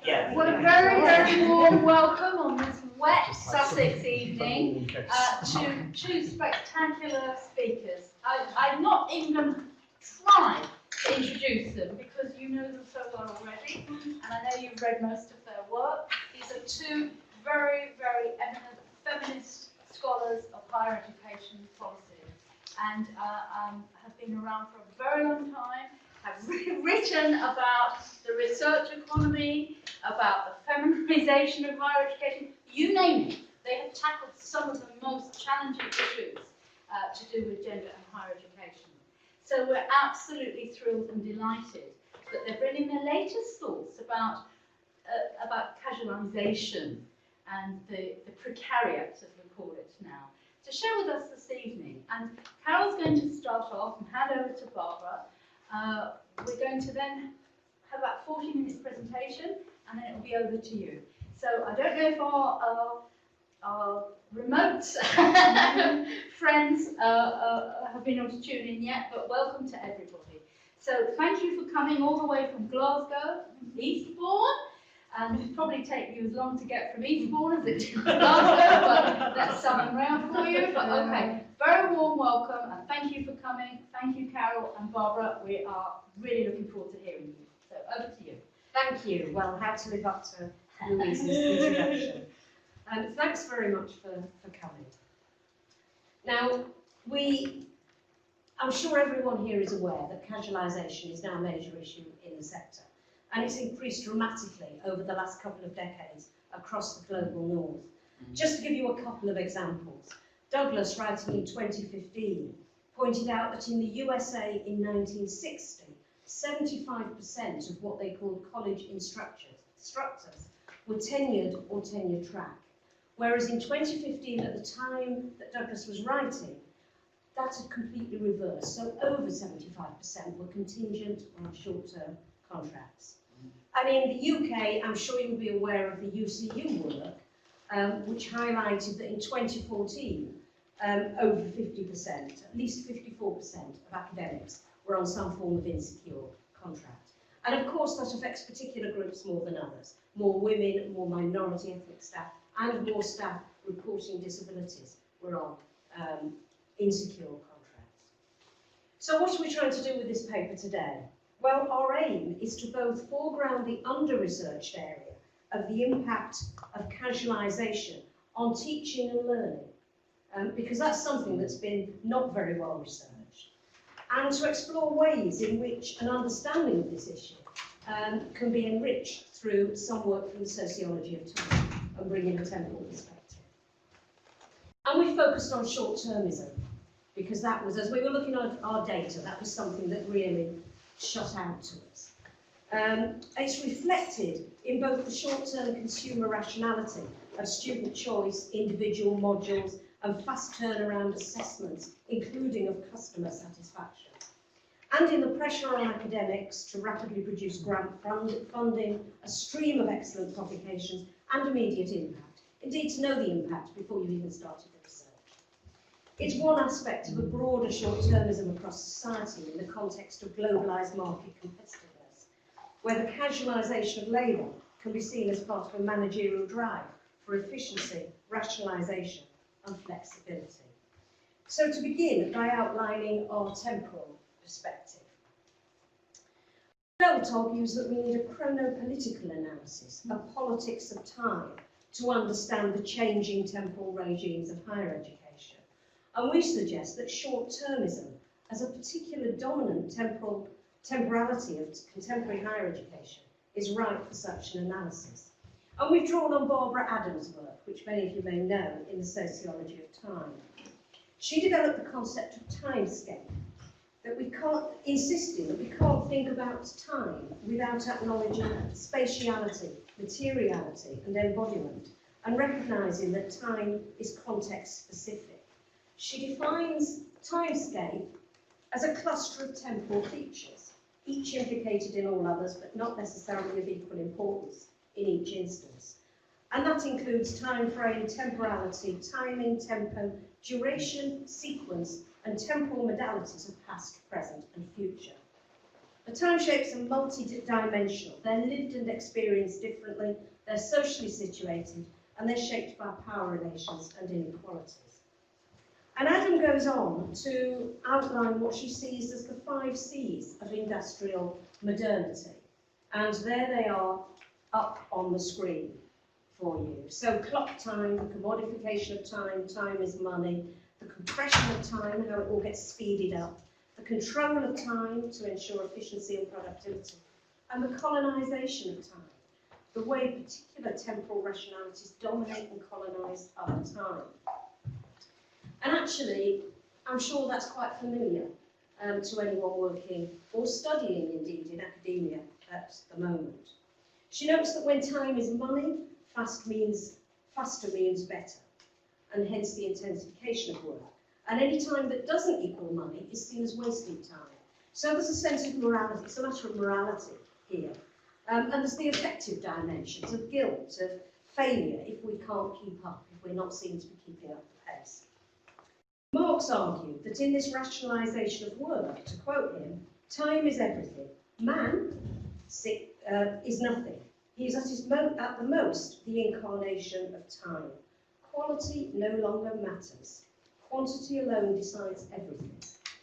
Yeah. Well, a very, very warm welcome on this wet Sussex evening to two spectacular speakers. I'm not even going to try to introduce them because you know them so well already, and I know you've read most of their work. These are two very, very eminent feminist scholars of higher education policy, and have been around for a very long time, have written about the research economy, about the feminization of higher education, you name it. They have tackled some of the most challenging issues to do with gender and higher education. So we're absolutely thrilled and delighted that they're bringing their latest thoughts about casualisation and the precariat, as we call it now, to share with us this evening. And Carole's going to start off and hand over to Barbara. We're going to then have about 40 minutes presentation, and then it will be over to you. So I don't know if our remote friends have been able to tune in yet, but welcome to everybody. So thank you for coming all the way from Glasgow, Eastbourne, and it'll probably take you as long to get from Eastbourne as it did from Glasgow, but that's something round for you. But okay, very warm welcome, and thank you for coming. Thank you, Carole and Barbara. We are really looking forward to hearing you. So over to you. Thank you. Well, how to live up to Louise's introduction. Thanks very much for coming. Now, I'm sure everyone here is aware that casualisation is now a major issue in the sector, and it's increased dramatically over the last couple of decades across the global north. Just to give you a couple of examples, Douglas, writing in 2015, pointed out that in the USA in 1960, 75% of what they called college instructors were tenured or tenure track. Whereas in 2015, at the time that Douglas was writing, that had completely reversed. So over 75% were contingent or short-term contracts. And in the UK, I'm sure you'll be aware of the UCU work, which highlighted that in 2014, over 50%, at least 54% of academics were on some form of insecure contract. And of course that affects particular groups more than others. More women, more minority ethnic staff, and more staff reporting disabilities were on insecure contracts. So what are we trying to do with this paper today? Well, our aim is to both foreground the under-researched area of the impact of casualisation on teaching and learning, because that's something that's been not very well researched, and to explore ways in which an understanding of this issue can be enriched through some work from the sociology of time and bring in a temporal perspective. And we focused on short-termism, because that was, as we were looking at our data, that was something that really shot out to us. It's reflected in both the short-term consumer rationality of student choice, individual modules, and fast turnaround assessments, including of customer satisfaction, and in the pressure on academics to rapidly produce grant funding, a stream of excellent publications, and immediate impact. Indeed, to know the impact before you've even started the research. It's one aspect of a broader short-termism across society in the context of globalised market competitiveness, where the casualisation of labour can be seen as part of a managerial drive for efficiency, rationalisation, and flexibility. So to begin by outlining our temporal perspective. Felt argues that we need a chronopolitical analysis, a politics of time, to understand the changing temporal regimes of higher education. And we suggest that short-termism, as a particular dominant temporality of contemporary higher education, is ripe for such an analysis. And we've drawn on Barbara Adams' work, which many of you may know, in the sociology of time. She developed the concept of timescape, that we can't, insisting that we can't think about time without acknowledging spatiality, materiality, and embodiment, and recognising that time is context-specific. She defines timescape as a cluster of temporal features, each implicated in all others, but not necessarily of equal importance in each instance. And that includes time frame, temporality, timing, tempo, duration, sequence, and temporal modalities of past, present, and future. The time shapes are multi-dimensional. They're lived and experienced differently, they're socially situated, and they're shaped by power relations and inequalities. And Adam goes on to outline what she sees as the 5 C's of industrial modernity. And there they are up on the screen for you. So clock time, the commodification of time, time is money, the compression of time, how it all gets speeded up, the control of time to ensure efficiency and productivity, and the colonisation of time, the way particular temporal rationalities dominate and colonise other time. And actually, I'm sure that's quite familiar to anyone working or studying, indeed, in academia at the moment. She notes that when time is money, faster means better, and hence the intensification of work. And any time that doesn't equal money is seen as wasted time. So there's a sense of morality, it's a matter of morality here. And there's the affective dimensions of guilt, of failure if we can't keep up, if we're not seen to be keeping up the pace. Marx argued that in this rationalisation of work, to quote him, time is everything. Man is nothing. He is at the most the incarnation of time. Quality no longer matters. Quantity alone decides everything,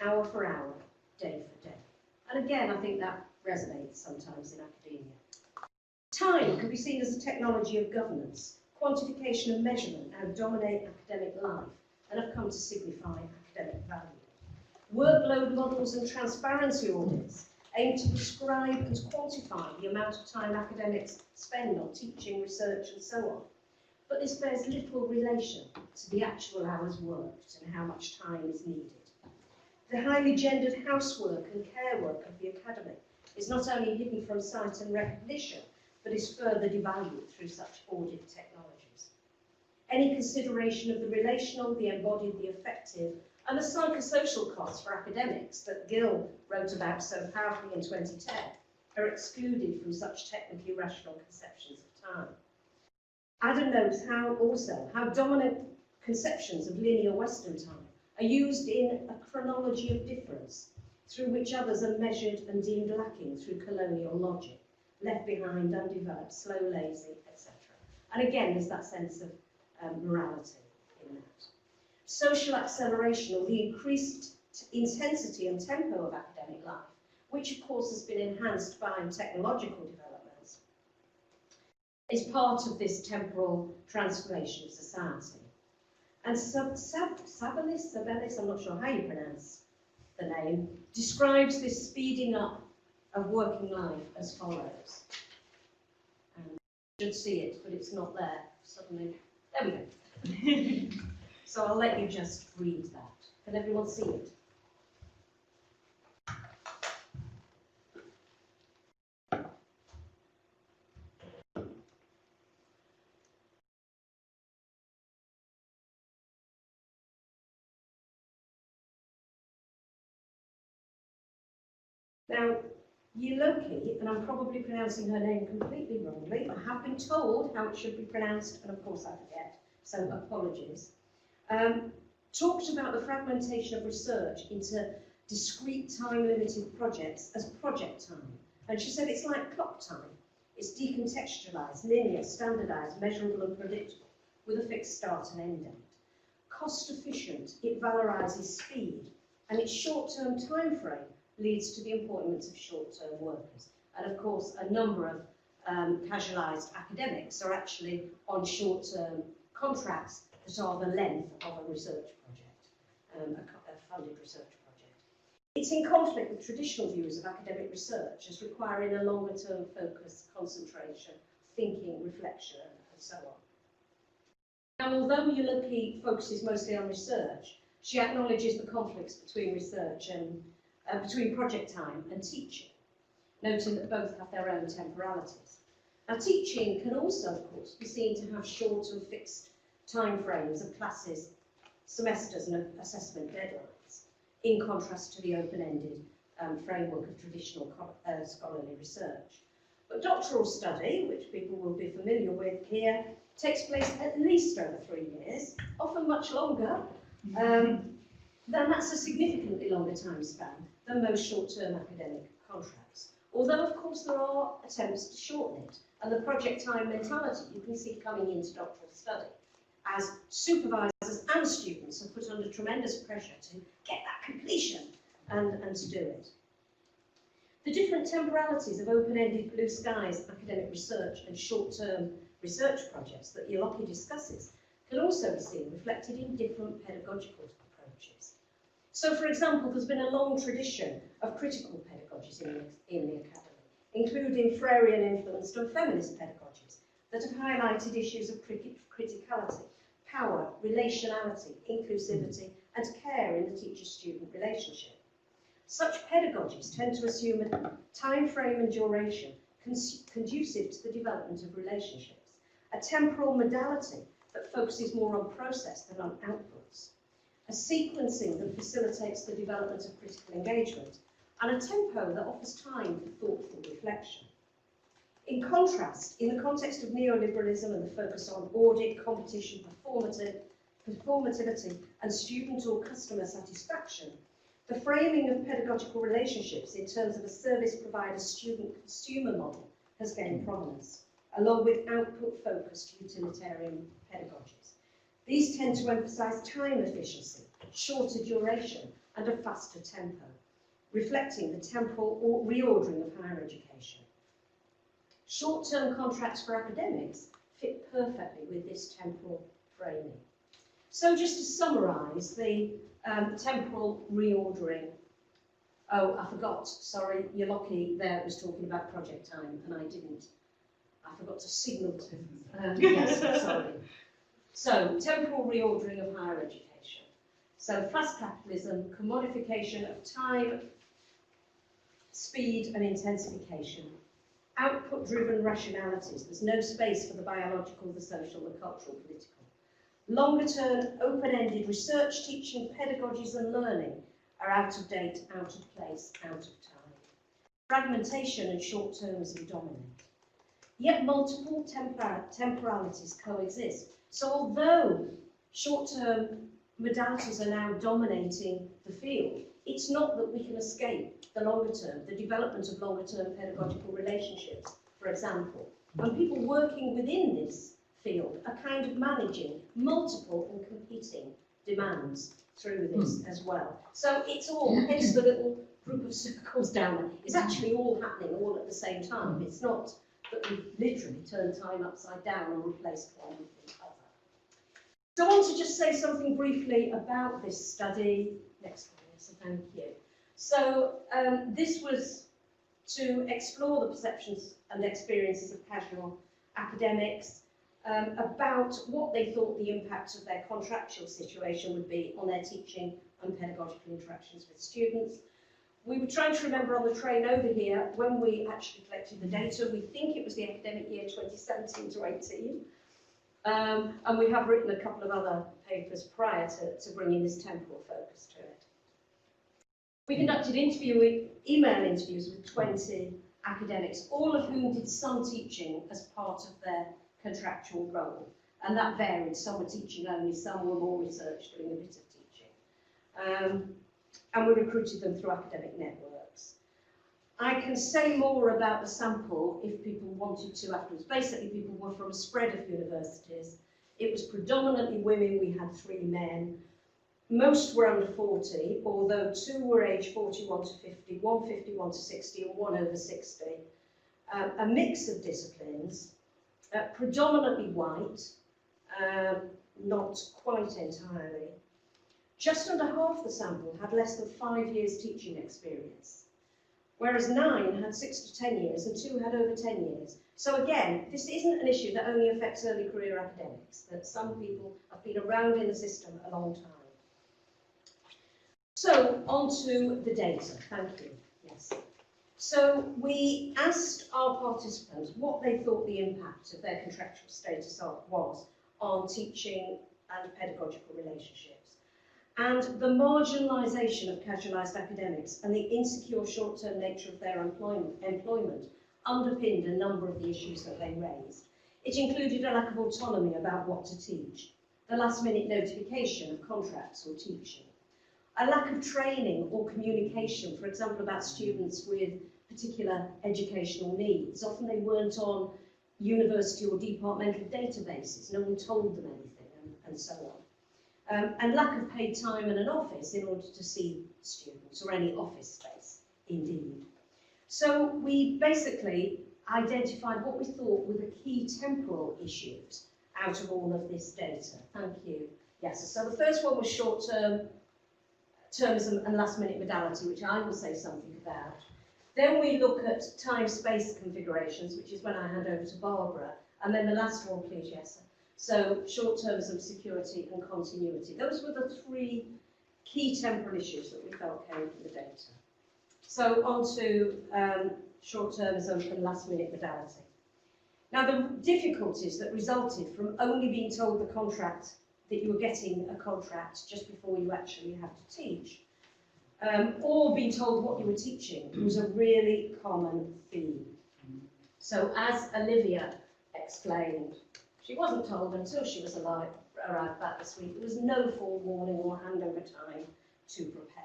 hour for hour, day for day. And again, I think that resonates sometimes in academia. Time can be seen as a technology of governance. Quantification and measurement now dominate academic life and have come to signify academic value. Workload models and transparency audits aim to prescribe and quantify the amount of time academics spend on teaching, research and so on. But this bears little relation to the actual hours worked and how much time is needed. The highly gendered housework and care work of the academy is not only hidden from sight and recognition, but is further devalued through such audit technologies. Any consideration of the relational, the embodied, the affective, and the psychosocial costs for academics that Gill wrote about so powerfully in 2010 are excluded from such technically rational conceptions of time. Adam notes how dominant conceptions of linear Western time are used in a chronology of difference, through which others are measured and deemed lacking through colonial logic, left behind, undeveloped, slow, lazy, etc. And again, there's that sense of morality in that. Social acceleration, or the increased intensity and tempo of academic life, which of course has been enhanced by technological developments, is part of this temporal transformation of society. And Sabelis, I'm not sure how you pronounce the name, describes this speeding up of working life as follows. You should see it, but it's not there suddenly. There we go. So I'll let you just read that. Can everyone see it? Now, Yloki, and I'm probably pronouncing her name completely wrongly, I have been told how it should be pronounced, and of course I forget, so apologies, talked about the fragmentation of research into discrete time-limited projects as project time. And she said it's like clock time. It's decontextualised, linear, standardised, measurable and predictable, with a fixed start and end date. Cost efficient, it valorises speed, and its short-term time frame leads to the appointment of short-term workers. And of course, a number of casualised academics are actually on short-term contracts that are the length of a research project, a funded research project. It's in conflict with traditional views of academic research as requiring a longer-term focus, concentration, thinking, reflection, and so on. Now, although Yloki focuses mostly on research, she acknowledges the conflicts between research and between project time and teaching, noting that both have their own temporalities. Now, teaching can also, of course, be seen to have short and fixed time frames of classes, semesters and assessment deadlines, in contrast to the open-ended framework of traditional scholarly research. But doctoral study, which people will be familiar with here, takes place at least over 3 years, often much longer. Then that's a significantly longer time span than most short-term academic contracts. Although, of course, there are attempts to shorten it, and the project time mentality you can see coming into doctoral study, as supervisors and students are put under tremendous pressure to get that completion and to do it. The different temporalities of open-ended blue skies academic research and short-term research projects that Yoloki discusses can also be seen reflected in different pedagogical approaches. So, for example, there's been a long tradition of critical pedagogies in the academy, including Freirean-influenced and feminist pedagogies that have highlighted issues of criticality, power, relationality, inclusivity, and care in the teacher-student relationship. Such pedagogies tend to assume a time frame and duration conducive to the development of relationships, a temporal modality that focuses more on process than on outputs, a sequencing that facilitates the development of critical engagement, and a tempo that offers time for thoughtful reflection. In contrast, in the context of neoliberalism and the focus on audit, competition, performativity, and student or customer satisfaction, the framing of pedagogical relationships in terms of a service provider student-consumer model has gained prominence, along with output-focused utilitarian pedagogies. These tend to emphasise time efficiency, shorter duration, and a faster tempo, reflecting the temporal reordering of higher education. Short-term contracts for academics fit perfectly with this temporal framing. So just to summarise the temporal reordering. Oh, I forgot, sorry, Yoloki there was talking about project time and I didn't. I forgot to signal to him. Yes, sorry. So, temporal reordering of higher education. So, fast capitalism, commodification of time, speed and intensification. Output-driven rationalities. There's no space for the biological, the social, the cultural, political. Longer-term, open-ended research, teaching, pedagogies and learning are out of date, out of place, out of time. Fragmentation and short-termism dominate. Yet multiple temporalities coexist. So although short-term modalities are now dominating the field, it's not that we can escape the longer-term, the development of longer-term pedagogical relationships, for example. And people working within this field are kind of managing multiple and competing demands through this as well. So it's all, hence the little group of circles down there, it's actually all happening all at the same time. It's not that we've literally turned time upside down and replaced one with the other. So I want to just say something briefly about this study. Next one, so thank you. So this was to explore the perceptions and experiences of casual academics, about what they thought the impact of their contractual situation would be on their teaching and pedagogical interactions with students. We were trying to remember on the train over here when we actually collected the data. We think it was the academic year 2017 to 18. And we have written a couple of other papers prior to bringing this temporal focus to it. We conducted email interviews with 20 academics, all of whom did some teaching as part of their contractual role, and that varied. Some were teaching only, some were more research, doing a bit of teaching. And we recruited them through academic networks. I can say more about the sample if people wanted to afterwards. Basically, people were from a spread of universities. It was predominantly women, we had 3 men. Most were under 40, although 2 were aged 41 to 50, 1 51 to 60, and 1 over 60. A mix of disciplines. Predominantly white, not quite entirely. Just under half the sample had less than 5 years teaching experience, whereas 9 had 6 to 10 years and 2 had over 10 years. So again, this isn't an issue that only affects early career academics, that some people have been around in the system a long time. So, on to the data. Thank you. Yes. So we asked our participants what they thought the impact of their contractual status was on teaching and pedagogical relationships. And the marginalisation of casualised academics and the insecure short-term nature of their employment underpinned a number of the issues that they raised. It included a lack of autonomy about what to teach, the last-minute notification of contracts or teaching, a lack of training or communication, for example, about students with particular educational needs. Often they weren't on university or departmental databases. No one told them anything, and so on. And lack of paid time in an office in order to see students, or any office space, indeed. So we basically identified what we thought were the key temporal issues out of all of this data. Thank you. Yes, so the first one was short-termism and last-minute modality, which I will say something about. Then we look at time-space configurations, which is when I hand over to Barbara. And then the last one, please, yes. So short-termism, security and continuity. Those were the three key temporal issues that we felt came from the data. So on to short-termism and last-minute modality. Now, the difficulties that resulted from only being told the contract, that you were getting a contract just before you actually had to teach, or being told what you were teaching, was a really common theme. So as Olivia explained, she wasn't told until she was arrived back this week. There was no forewarning or handover time to prepare.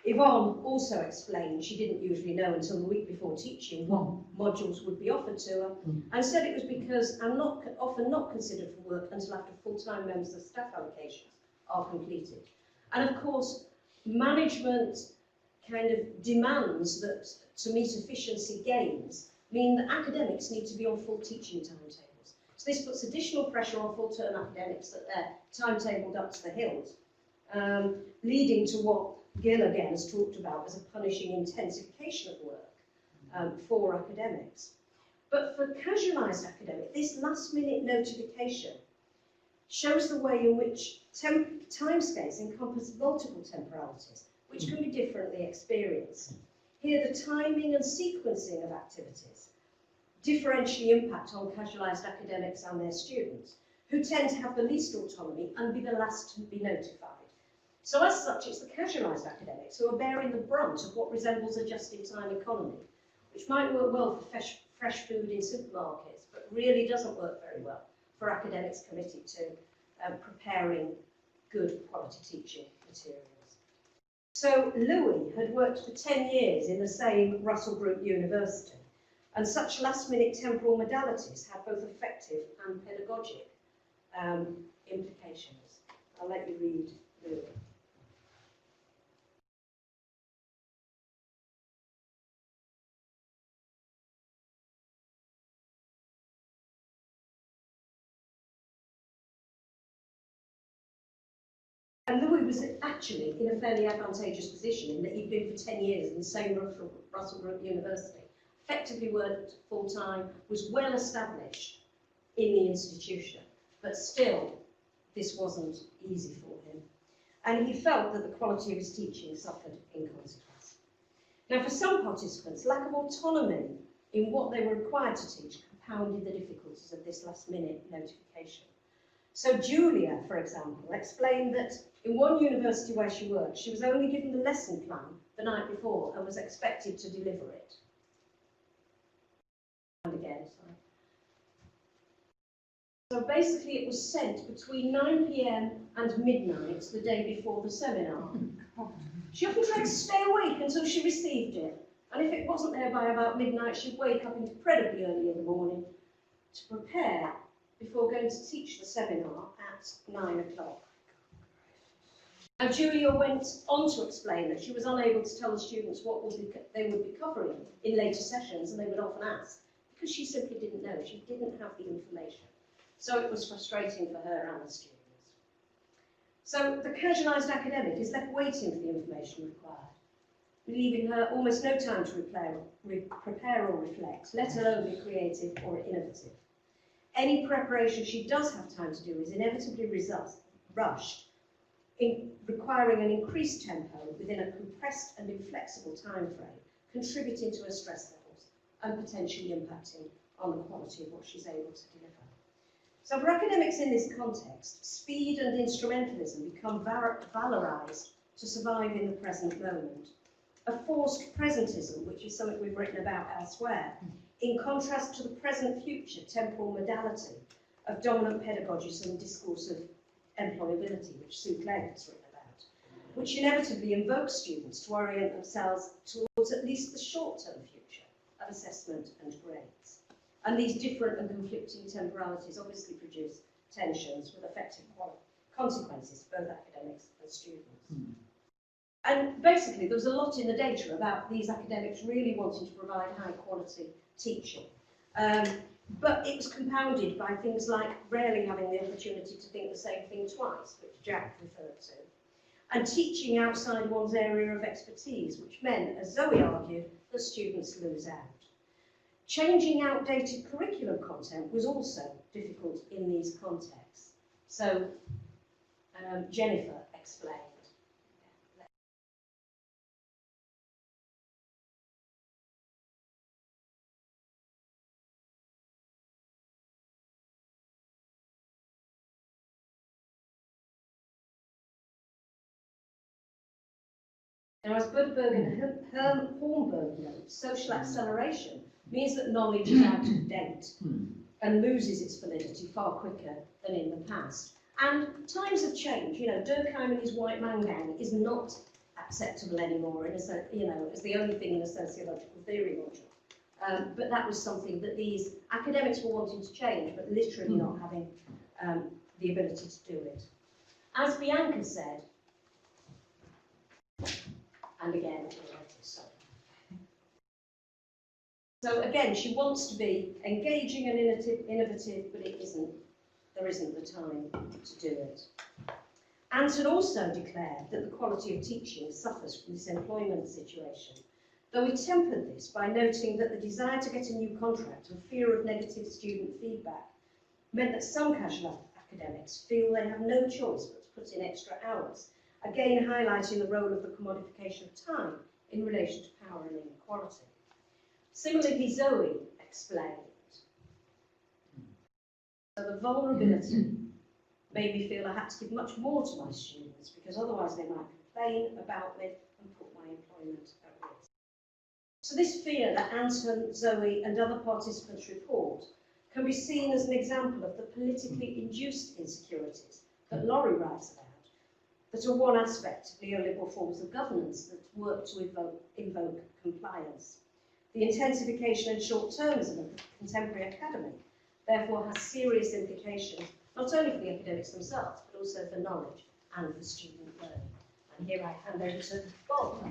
Yvonne also explained she didn't usually know until the week before teaching what modules would be offered to her, and said it was because I'm often not considered for work until after full-time members of staff allocations are completed. And of course, management kind of demands that to meet efficiency gains mean that academics need to be on full teaching timetables. So this puts additional pressure on full-term academics that they're timetabled up to the hilt, leading to what Gill again has talked about as a punishing intensification of work for academics. But for casualised academics, this last-minute notification shows the way in which timescales encompass multiple temporalities, which can be differently experienced. Here, the timing and sequencing of activities differentially impact on casualised academics and their students, who tend to have the least autonomy and be the last to be notified. So as such, it's the casualised academics who are bearing the brunt of what resembles a just-in-time economy, which might work well for fresh food in supermarkets, but really doesn't work very well for academics committed to preparing good quality teaching materials. So Louis had worked for 10 years in the same Russell Group university, and such last-minute temporal modalities have both effective and pedagogic implications. I'll let you read Louis. And Louis was actually in a fairly advantageous position in that he'd been for 10 years in the same Russell Group University, effectively worked full-time, was well established in the institution, but still this wasn't easy for him. And he felt that the quality of his teaching suffered in consequence. Now, for some participants, lack of autonomy in what they were required to teach compounded the difficulties of this last-minute notification. So Julia, for example, explained that in one university where she worked, she was only given the lesson plan the night before and was expected to deliver it. And again, sorry. So basically it was sent between 9 PM and midnight the day before the seminar. She often tried to stay awake until she received it, and if it wasn't there by about midnight, she'd wake up incredibly early in the morning to prepare before going to teach the seminar at 9 o'clock. Now, Julia went on to explain that she was unable to tell the students what they would be covering in later sessions, and they would often ask, because she simply didn't know, she didn't have the information. So it was frustrating for her and the students. So the casualised academic is left waiting for the information required, leaving her almost no time to prepare or reflect, let alone be creative or innovative. Any preparation she does have time to do is inevitably rushed, requiring an increased tempo within a compressed and inflexible time frame, contributing to her stress levels and potentially impacting on the quality of what she's able to deliver. So for academics in this context, speed and instrumentalism become valorised to survive in the present moment. A forced presentism, which is something we've written about elsewhere, in contrast to the present-future temporal modality of dominant pedagogies and discourse of employability, which Sue Clay has written about, which inevitably invokes students to orient themselves towards at least the short-term future of assessment and grades. And these different and conflicting temporalities obviously produce tensions with effective consequences for both academics and students. And basically, there was a lot in the data about these academics really wanting to provide high-quality teaching. But it was compounded by things like rarely having the opportunity to think the same thing twice, which Jack referred to, and teaching outside one's area of expertise, which meant, as Zoe argued, that students lose out. Changing outdated curriculum content was also difficult in these contexts. So, Jennifer explained. Now, as Budberg and Hornberg note, social acceleration means that knowledge is out of date and loses its validity far quicker than in the past. And times have changed. You know, Durkheim and his white man gang is not acceptable anymore, as the only thing in a sociological theory module. But that was something that these academics were wanting to change, but literally not having the ability to do it. As Bianca said, and again, so again, she wants to be engaging and innovative, but there isn't the time to do it. Ant had also declared that the quality of teaching suffers from this employment situation, though he tempered this by noting that the desire to get a new contract and fear of negative student feedback meant that some casual academics feel they have no choice but to put in extra hours, again highlighting the role of the commodification of time in relation to power and inequality. Similarly, Zoe explained, so the vulnerability made me feel I had to give much more to my students because otherwise they might complain about me and put my employment at risk. So this fear that Ant and Zoe and other participants report can be seen as an example of the politically induced insecurities that Laurie writes about, that are one aspect of neoliberal forms of governance that work to invoke compliance. The intensification and short-termism of the contemporary academy therefore has serious implications, not only for the academics themselves, but also for knowledge and for student learning. And here I hand over to Bob.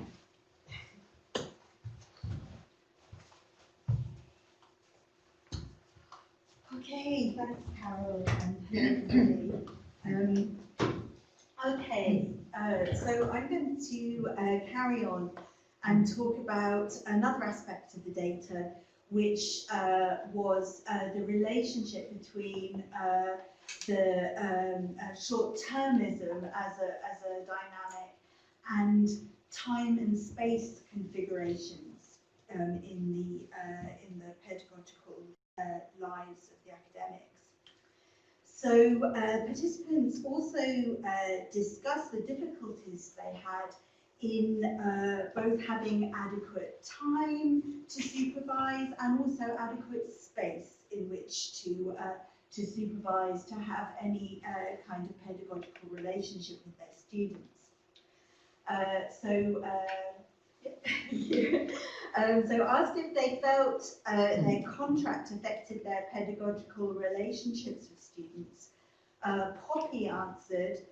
Okay, thanks, Carole, and everybody. So I'm going to carry on and talk about another aspect of the data, which was the relationship between the short-termism as a dynamic and time and space configurations in the pedagogical lives of the academics. So participants also discussed the difficulties they had in both having adequate time to supervise and also adequate space in which to supervise, to have any kind of pedagogical relationship with their students. So asked if they felt their contract affected their pedagogical relationships with students, Poppy answered,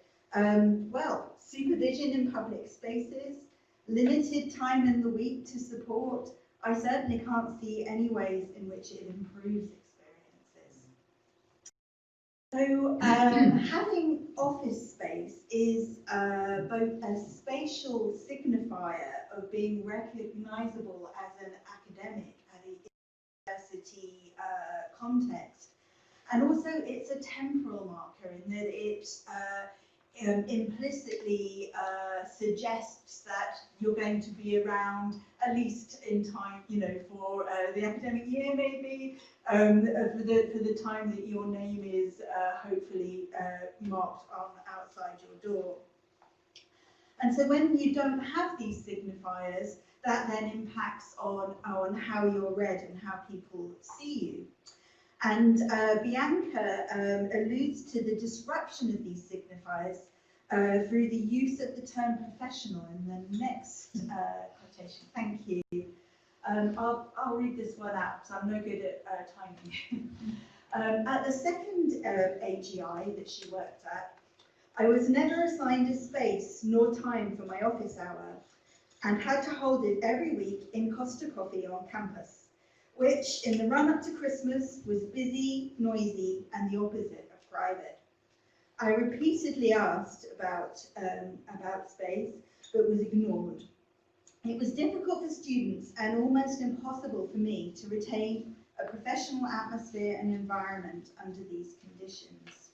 well, supervision in public spaces, limited time in the week to support. I certainly can't see any ways in which it improves experiences. So having office space is both a spatial signifier of being recognisable as an academic at a university context, and also it's a temporal marker in that it implicitly suggests that you're going to be around at least in time, for the academic year, maybe for the time that your name is hopefully marked on outside your door. And so when you don't have these signifiers, that then impacts on how you're read and how people see you. And Bianca alludes to the disruption of these signifiers through the use of the term professional in the next quotation. presentation. Thank you. I'll read this one out because I'm no good at timing. At the second AGI that she worked at, I was never assigned a space nor time for my office hour and had to hold it every week in Costa Coffee on campus, which in the run-up to Christmas was busy, noisy, and the opposite of private. I repeatedly asked about space, but was ignored. It was difficult for students and almost impossible for me to retain a professional atmosphere and environment under these conditions.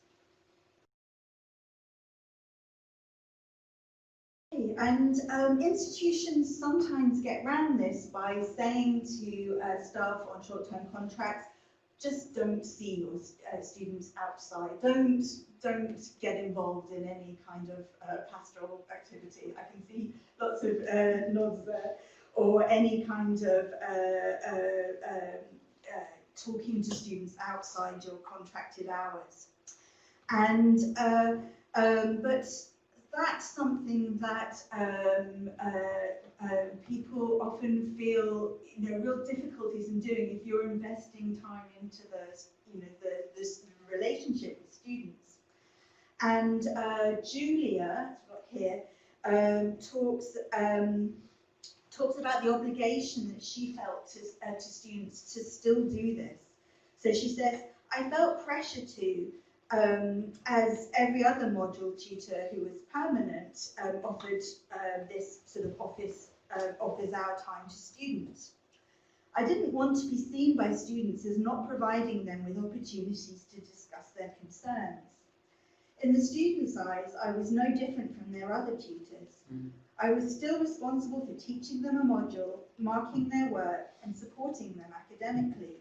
And institutions sometimes get around this by saying to staff on short-term contracts, just don't see your students outside. Don't get involved in any kind of pastoral activity. I can see lots of nods there. Or any kind of talking to students outside your contracted hours. And but that's something that people often feel, real difficulties in doing if you're investing time into this relationship with students. And Julia, here, talks about the obligation that she felt to students to still do this. So she says, I felt pressure to, as every other module tutor who was permanent offered this sort of office hour time to students. I didn't want to be seen by students as not providing them with opportunities to discuss their concerns. In the students' eyes, I was no different from their other tutors. I was still responsible for teaching them a module, marking their work, and supporting them academically.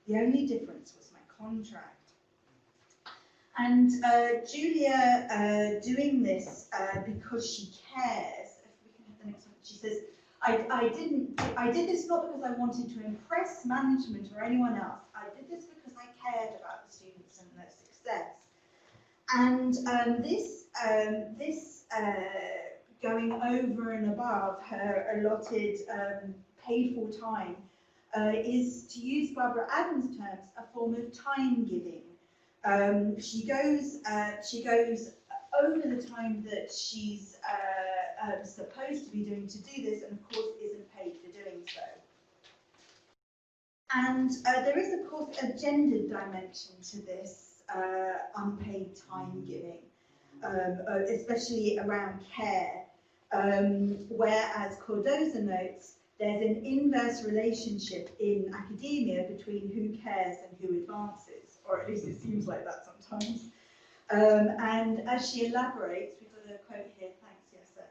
The only difference was my contract. And Julia doing this because she cares. If we can have the next one. She says, I did this not because I wanted to impress management or anyone else. I did this because I cared about the students and their success. And this going over and above her allotted paid-for time is, to use Barbara Adams' terms, a form of time giving. She goes over the time that she's supposed to be doing to do this, and of course isn't paid for doing so. And there is, of course, a gendered dimension to this unpaid time giving, especially around care, whereas Cordoza notes there's an inverse relationship in academia between who cares and who advances, or at least it seems like that sometimes. And as she elaborates, we've got a quote here, thanks, Yessa,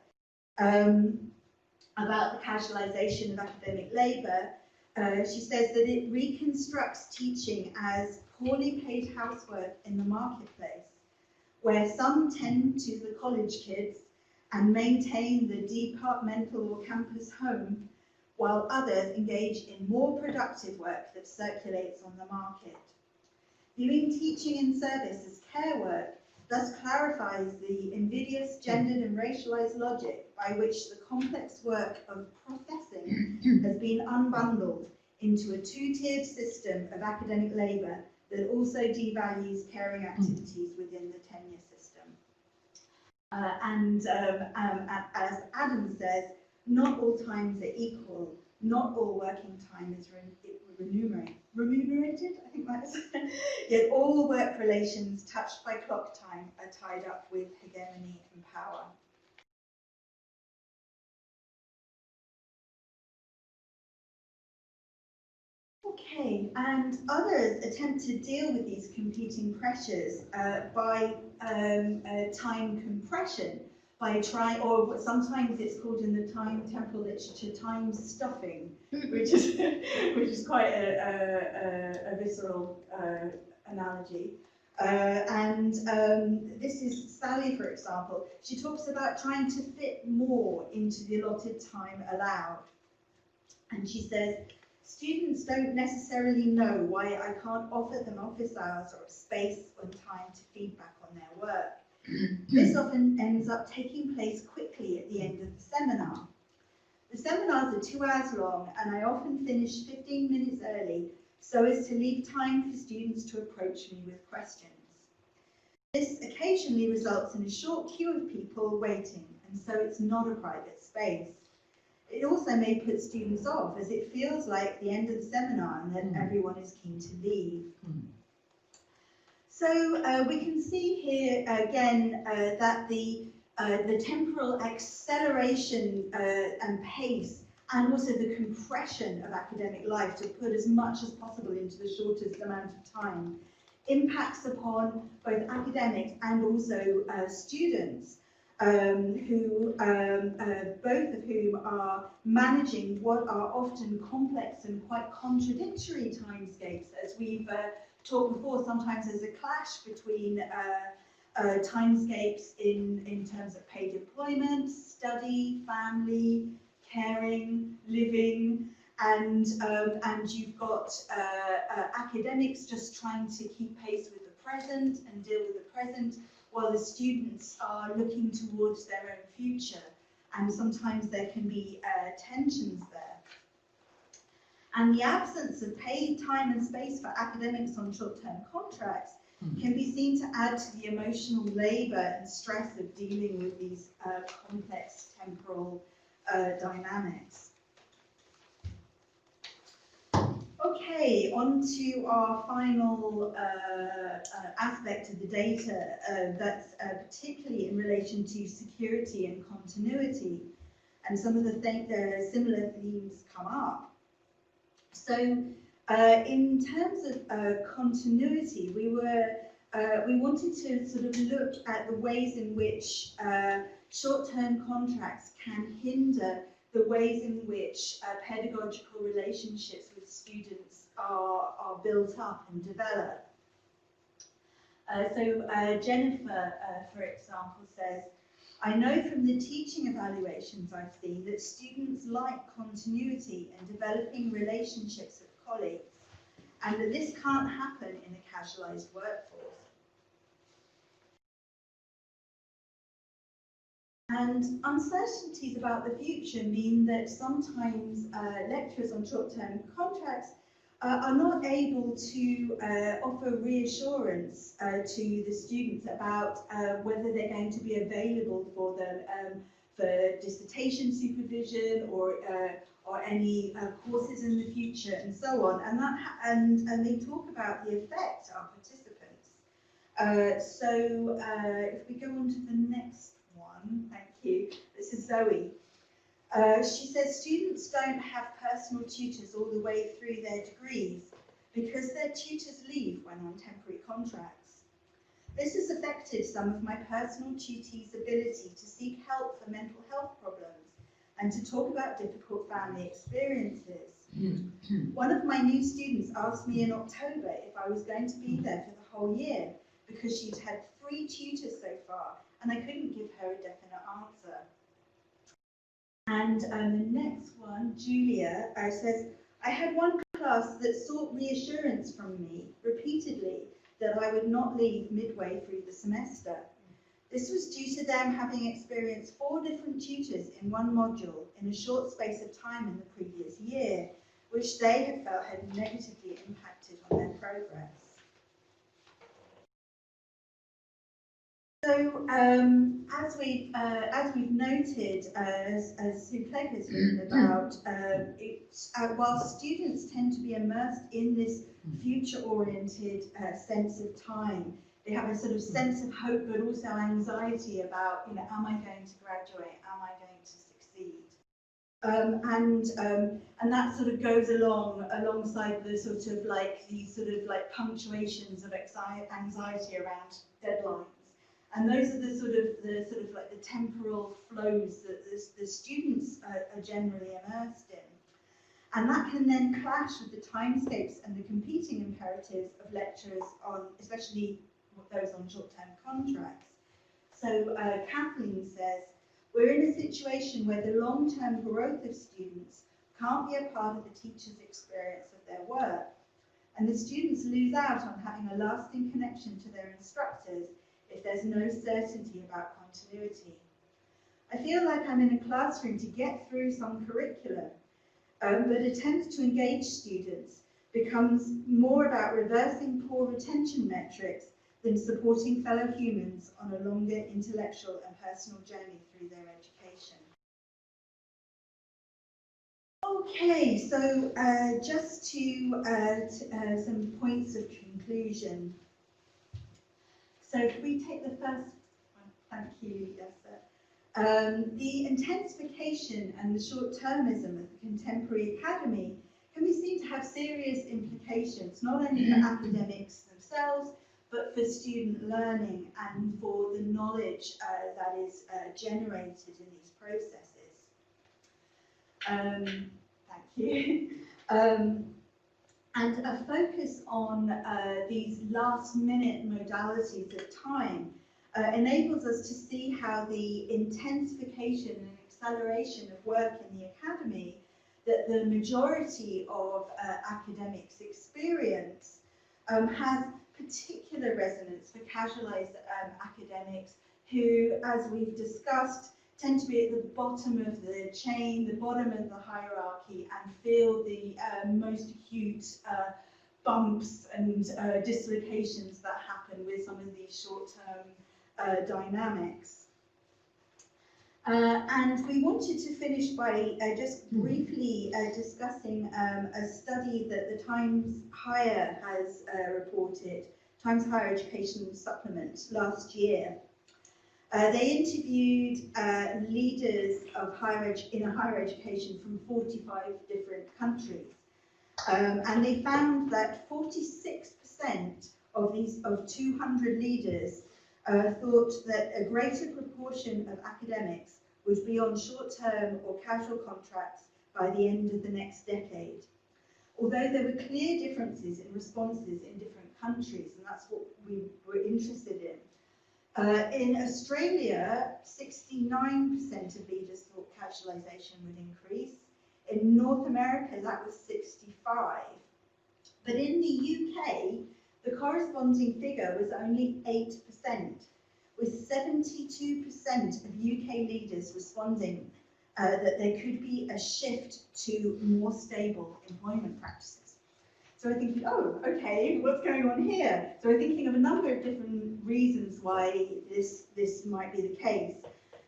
about the casualisation of academic labour. She says that it reconstructs teaching as poorly paid housework in the marketplace, where some tend to the college kids and maintain the departmental or campus home, while others engage in more productive work that circulates on the market. Viewing teaching in service as care work thus clarifies the invidious gendered and racialized logic by which the complex work of processing has been unbundled into a two-tiered system of academic labour that also devalues caring activities within the tenure system. As Adam says, not all times are equal, not all working time is remunerated, I think that's yet all work relations touched by clock time are tied up with hegemony and power. Okay, and others attempt to deal with these competing pressures by time compression, by trying, or what sometimes it's called in the temporal literature, time stuffing, which is quite a visceral analogy. This is Sally, for example. She talks about trying to fit more into the allotted time allowed. And she says, students don't necessarily know why I can't offer them office hours or space or time to feedback on their work. This often ends up taking place quickly at the end of the seminar. The seminars are 2 hours long, and I often finish 15 minutes early so as to leave time for students to approach me with questions. This occasionally results in a short queue of people waiting, and so it's not a private space. It also may put students off, as it feels like the end of the seminar and that everyone is keen to leave. So we can see here again that the temporal acceleration and pace, and also the compression of academic life to put as much as possible into the shortest amount of time, impacts upon both academics and also students, who both of whom are managing what are often complex and quite contradictory timescapes. As we've talked before, sometimes there's a clash between timescapes in terms of paid employment, study, family, caring, living, and you've got academics just trying to keep pace with the present and deal with the present, while the students are looking towards their own future, and sometimes there can be tensions there. And the absence of paid time and space for academics on short-term contracts can be seen to add to the emotional labour and stress of dealing with these complex temporal dynamics. Okay, on to our final aspect of the data that's particularly in relation to security and continuity, and some of the similar themes come up. So in terms of continuity, we wanted to sort of look at the ways in which short-term contracts can hinder the ways in which pedagogical relationships with students are built up and develop. So Jennifer, for example, says, I know from the teaching evaluations I've seen that students like continuity and developing relationships with colleagues, and that this can't happen in a casualised workforce. And uncertainties about the future mean that sometimes lecturers on short-term contracts are not able to offer reassurance to the students about whether they're going to be available for them for dissertation supervision or any courses in the future and so on. And they talk about the effect on participants. So if we go on to the next one, thank you. This is Zoe. She says students don't have personal tutors all the way through their degrees because their tutors leave when on temporary contracts. This has affected some of my personal tutees' ability to seek help for mental health problems and to talk about difficult family experiences. One of my new students asked me in October if I was going to be there for the whole year because she'd had 3 tutors so far, and I couldn't give her a definite answer. And the next one, Julia, says, I had one class that sought reassurance from me repeatedly that I would not leave midway through the semester. This was due to them having experienced 4 different tutors in one module in a short space of time in the previous year, which they had felt had negatively impacted on their progress. So, as we've noted, as Sue Clegg has written about, while students tend to be immersed in this future-oriented sense of time, they have a sort of sense of hope, but also anxiety about, you know, am I going to graduate? Am I going to succeed? And that sort of goes alongside the sort of like these sort of like punctuations of anxiety around deadlines. And those are the sort of like the temporal flows that the students are generally immersed in. And that can then clash with the timescapes and the competing imperatives of lecturers on, especially those on short-term contracts. So Kathleen says, we're in a situation where the long-term growth of students can't be a part of the teacher's experience of their work. And the students lose out on having a lasting connection to their instructors if there's no certainty about continuity. I feel like I'm in a classroom to get through some curriculum, but attempts to engage students becomes more about reversing poor retention metrics than supporting fellow humans on a longer intellectual and personal journey through their education. Okay, so just to some points of conclusion. So if we take the first one, thank you, Yasser. The intensification and the short-termism of the contemporary academy can be seen to have serious implications, not only for academics themselves, but for student learning and for the knowledge that is generated in these processes. Thank you. And a focus on these last-minute modalities of time enables us to see how the intensification and acceleration of work in the academy that the majority of academics experience has particular resonance for casualised academics who, as we've discussed, tend to be at the bottom of the chain, the bottom of the hierarchy, and feel the most acute bumps and dislocations that happen with some of these short-term dynamics. And we wanted to finish by just briefly discussing a study that the Times Higher has reported, Times Higher Education Supplement, last year. They interviewed leaders of in higher education from 45 different countries, and they found that 46% of 200 leaders thought that a greater proportion of academics would be on short-term or casual contracts by the end of the next decade. Although there were clear differences in responses in different countries, and that's what we were interested in. In Australia, 69% of leaders thought casualisation would increase. In North America, that was 65%. But in the UK, the corresponding figure was only 8%, with 72% of UK leaders responding that there could be a shift to more stable employment practices. So we're thinking, oh, okay, what's going on here? So we're thinking of a number of different reasons why this might be the case.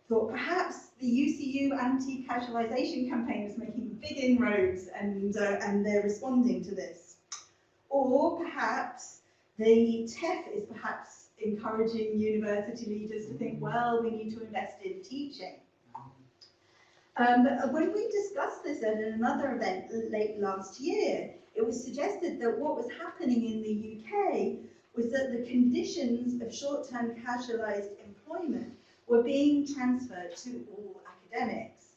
Thought perhaps the UCU anti-casualisation campaign is making big inroads and they're responding to this. Or perhaps the TEF is perhaps encouraging university leaders to think, well, we need to invest in teaching. When we discussed this at another event late last year, it was suggested that what was happening in the UK was that the conditions of short-term casualised employment were being transferred to all academics.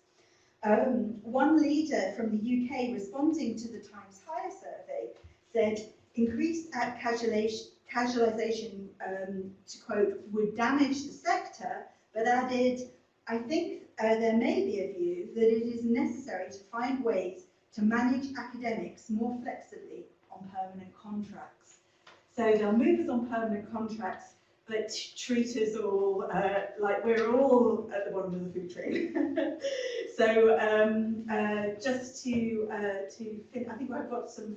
One leader from the UK responding to the Times Higher survey said, increased casualisation, to quote, would damage the sector, but added, I think there may be a view that it is necessary to find ways to manage academics more flexibly on permanent contracts. So they'll move us on permanent contracts, but treat us all like we're all at the bottom of the food chain. So just to I think I've got some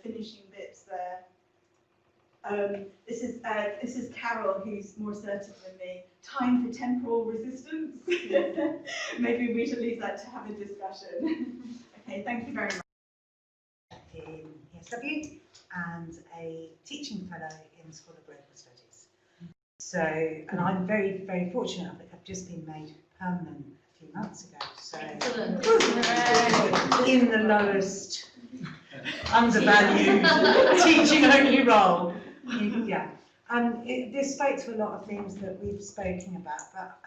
finishing bits there. This is Carole, who's more assertive than me. Time for temporal resistance. Maybe we should leave that to have a discussion. Okay, thank you very much. In ESW and a teaching fellow in the School of Global Studies. So, and I'm very, very fortunate that I've just been made permanent a few months ago. So, in the lowest, undervalued teaching only role. Yeah. This spoke to a lot of things that we've spoken about, but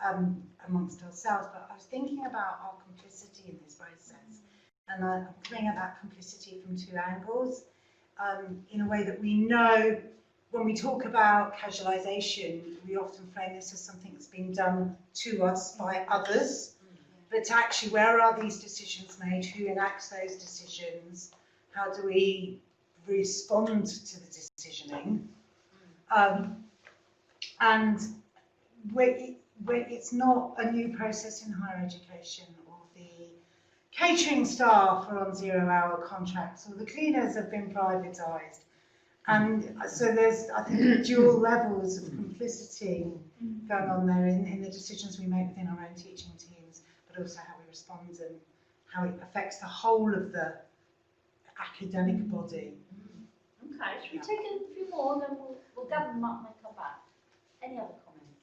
amongst ourselves. But I was thinking about our complicity in this process, and I'm coming at that complicity from two angles. In a way that we know, when we talk about casualisation, we often frame this as something that's being done to us by others. But actually, where are these decisions made? Who enacts those decisions? How do we respond to the decisioning? And it's not a new process in higher education, or the catering staff are on 0-hour contracts, or the cleaners have been privatised. And so there's, I think, dual levels of complicity going on there in the decisions we make within our own teaching teams, but also how we respond and how it affects the whole of the academic body. Okay, should we take a few more and then we'll gather them up and then come back? Any other comments,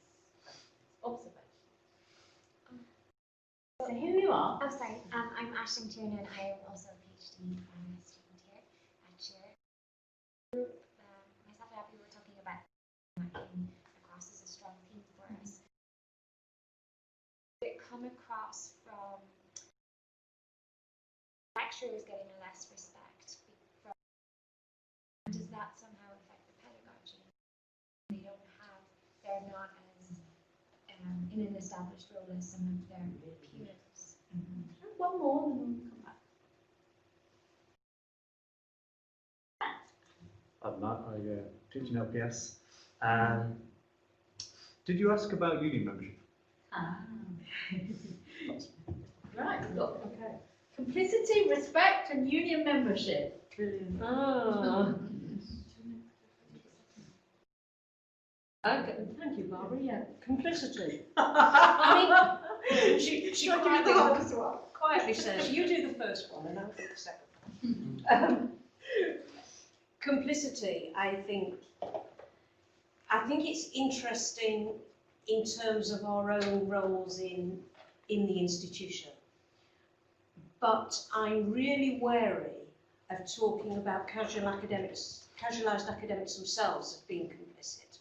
observations? So here you are. Oh, sorry. I'm Ashton Tiernan. I am also a PhD student here at Share. Myself and Abby were talking about working across as a strong theme for us. Did it come across from lecturers getting less respect? Does that somehow affect the pedagogy? They're not as in an established role as some of their peers. One more and then we'll come back. I'm Matt, I teach in LPS. Did you ask about union membership? Right, look, okay. Complicity, respect and union membership. Brilliant. Okay, thank you, Barbara. Yeah, complicity. I mean, she quietly says, you do the first one and I'll do the second one. Complicity, I think it's interesting in terms of our own roles in the institution. But I'm really wary of talking about casualised academics themselves as being complicit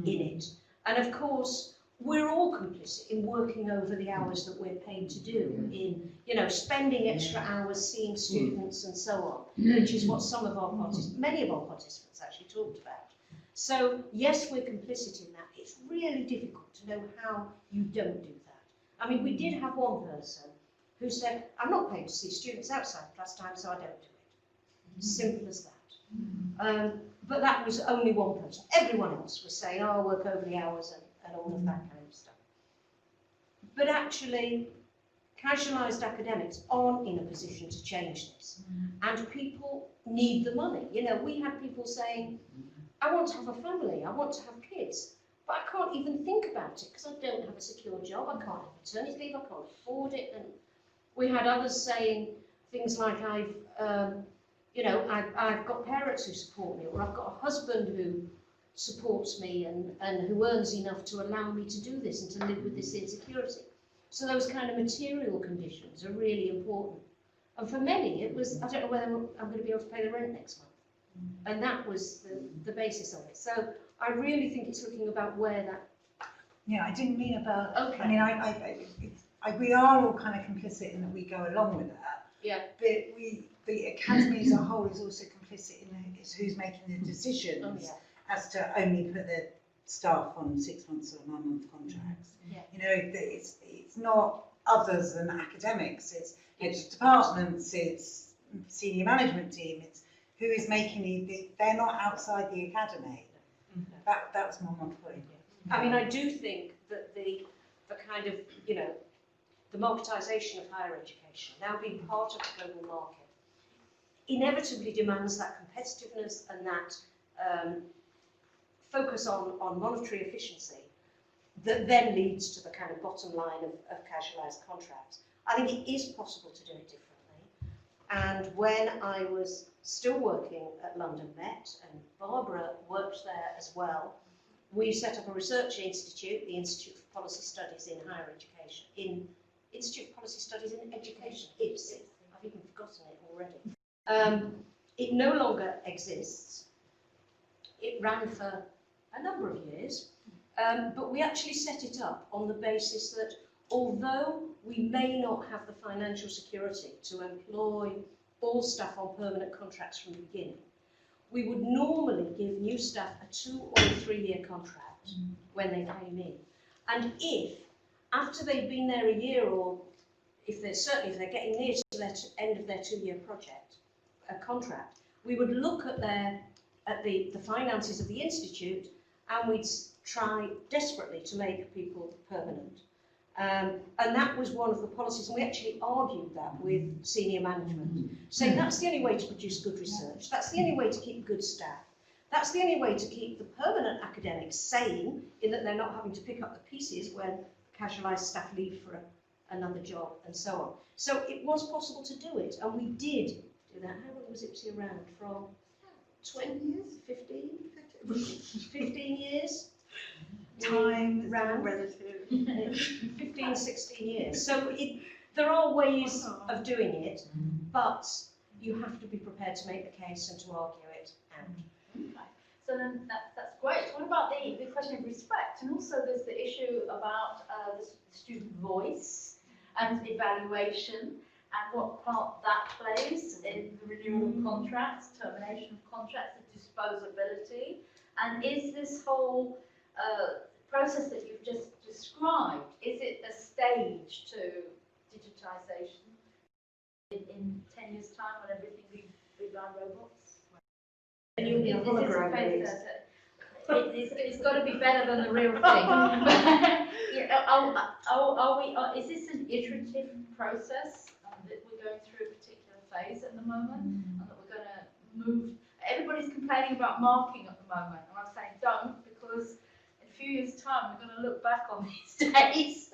in it. And of course, we're all complicit in working over the hours that we're paid to do, in, you know, spending extra hours seeing students and so on, which is what many of our participants actually talked about. So yes, we're complicit in that. It's really difficult to know how you don't do that. I mean, we did have one person who said, I'm not paid to see students outside class time, so I don't do it. Simple as that. But that was only one person. Everyone else was saying, oh, I work over the hours and all of that kind of stuff. But actually, casualised academics aren't in a position to change this. And people need the money. You know, we had people saying, I want to have a family, I want to have kids, but I can't even think about it because I don't have a secure job, I can't have maternity leave, I can't afford it. And we had others saying things like, I've got parents who support me, or I've got a husband who supports me and who earns enough to allow me to do this and to live with this insecurity. So those kind of material conditions are really important. And for many, it was, I don't know whether I'm going to be able to pay the rent next month. And that was the basis of it. So I really think it's looking about where that... Yeah, I didn't mean about... Okay. I mean, we are all kind of complicit in that we go along with that. Yeah. But the academy as a whole is also complicit in who's making the decisions as to only put their staff on 6 months or 9 month contracts. Yeah. You know, it's not others than academics. It's heads of departments. It's senior management team. It's who is making they're not outside the academy. That was my point. I mean, I do think that the kind of, you know, the marketisation of higher education, now being part of the global market, inevitably demands that competitiveness and that focus on monetary efficiency that then leads to the kind of bottom line of casualised contracts. I think it is possible to do it differently. And when I was still working at London Met, and Barbara worked there as well, we set up a research institute, the Institute for Policy Studies in Higher Education, Institute of Policy Studies in Education, IPSI. I've even forgotten it already. It no longer exists. It ran for a number of years, but we actually set it up on the basis that although we may not have the financial security to employ all staff on permanent contracts from the beginning, we would normally give new staff a 2 or 3 year contract when they came in. And if, after they've been there a year, or if they're getting near to the end of their 2 year contract, we would look at the finances of the institute and we'd try desperately to make people permanent. And that was one of the policies, and we actually argued that with senior management, saying that's the only way to produce good research, that's the only way to keep good staff, that's the only way to keep the permanent academics sane, in that they're not having to pick up the pieces when casualised staff leave for another job, and so on. So it was possible to do it, and we did do that. How long was IPSI around? From 20 years? 15? 15 years? Time round relative. 15, 16 years. So there are ways of doing it, but you have to be prepared to make the case and to argue it out. Okay. So then that's great. What about the question of respect? And also there's the issue about the student voice and evaluation and what part that plays in the renewal of contracts, termination of contracts, the disposability. And is this whole process that you've just described, is it a stage to digitisation in 10 years' time when everything be by robots? And you'll be a hologram. It's got to be better than the real thing. Is this an iterative process that we're going through a particular phase at the moment, and that we're going to move? Everybody's complaining about marking at the moment, and I'm saying don't, because in a few years' time we're going to look back on these days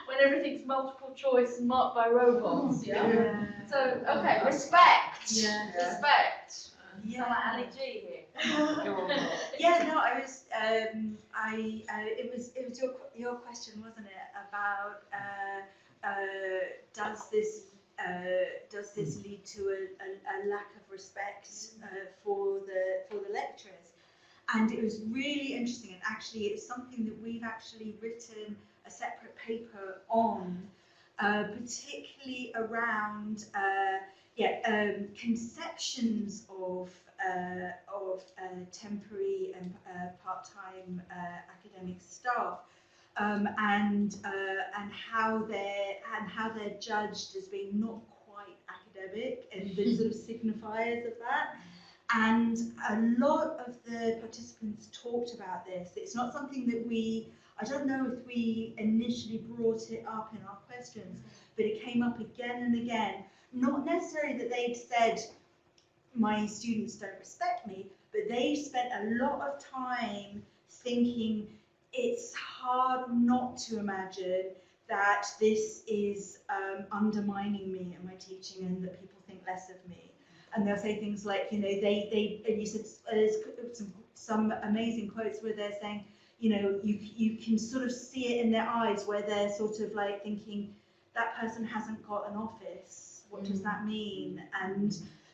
when everything's multiple choice and marked by robots. Yeah. So okay, respect. Yeah. Respect. Yeah. So like Ali G here. Yeah, no, I was. It was your question, wasn't it? About does this lead to a lack of respect for the lecturers? And it was really interesting, and actually it's something that we've actually written a separate paper on, particularly around conceptions of temporary and part-time academic staff, and how they're judged as being not quite academic, and the sort of signifiers of that. And a lot of the participants talked about this. It's not something that I don't know if we initially brought it up in our questions, but it came up again and again. Not necessarily that they'd said, my students don't respect me, but they spent a lot of time thinking it's hard not to imagine that this is undermining me and my teaching, and that people think less of me. And they'll say things like, and you said there's some amazing quotes where they're saying, you can sort of see it in their eyes, where they're sort of like thinking, that person hasn't got an office. What does that mean?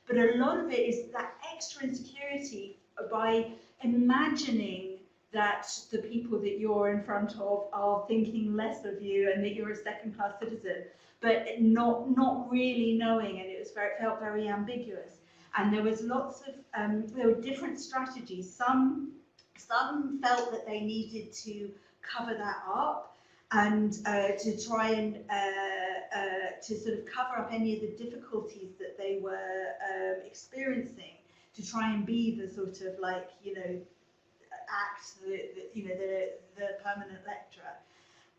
But a lot of it is that extra insecurity by imagining that the people that you're in front of are thinking less of you and that you're a second-class citizen, but not really knowing, and it felt very ambiguous. And there was lots of there were different strategies. Some felt that they needed to cover that up, and to try and to sort of cover up any of the difficulties that they were experiencing, to try and be the sort of like act the permanent lecturer.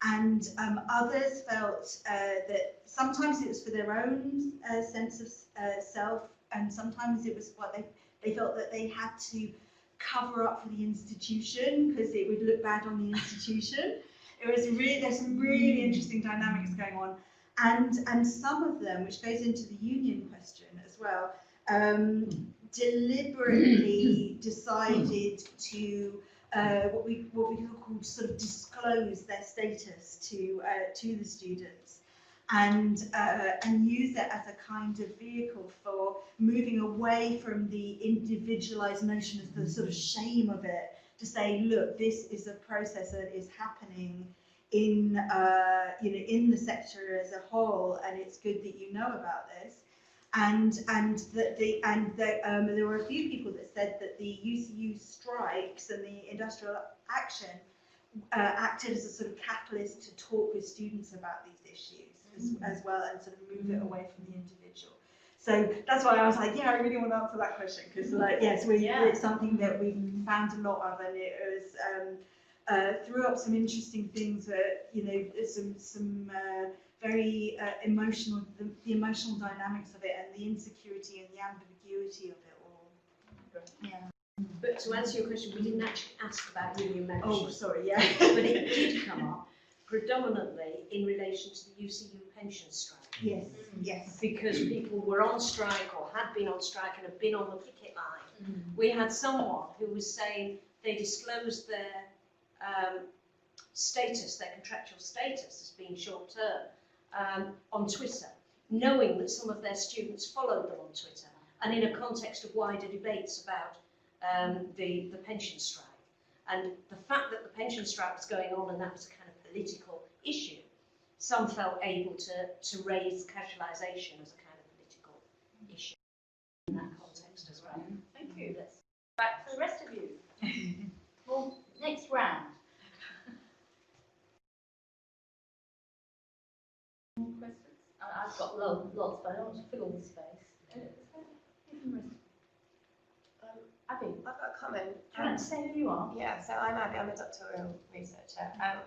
And others felt that sometimes it was for their own sense of self, and sometimes it was what they felt that they had to cover up for the institution because it would look bad on the institution. There's some really interesting dynamics going on, and some of them, which goes into the union question as well, deliberately decided to what we call sort of disclose their status to the students, and use it as a kind of vehicle for moving away from the individualized notion of the sort of shame of it, to say, look, this is a process that is happening in in the sector as a whole, and it's good that you know about this. And there were a few people that said that the UCU strikes and the industrial action acted as a sort of catalyst to talk with students about these issues as well, and sort of move it away from the individual. So that's why I was like, yeah, I really want to answer that question because, like, yes, it's something that we found a lot of, and it was threw up some interesting things that, you know, some very emotional, the emotional dynamics of it, and the insecurity and the ambiguity of it all. Yeah. But to answer your question, we didn't actually ask about union membership. Oh, sorry, yeah. But it did come up predominantly in relation to the UCU pension strike. Yes, yes. Because people were on strike or had been on strike and had been on the picket line. We had someone who was saying they disclosed their status, their contractual status as being short-term on Twitter, knowing that some of their students followed them on Twitter, and in a context of wider debates about the pension strike. And the fact that the pension strike was going on and that was a kind of political issue, some felt able to raise casualisation as a kind of political issue in that context as well. Thank you. Let's back to the rest of you. Well, next round. More questions? I've got lots, but I don't want to fill all the space. Abby, I've got a comment. do you want to say who you are? Yeah, so I'm Abby, I'm a doctoral researcher. I'm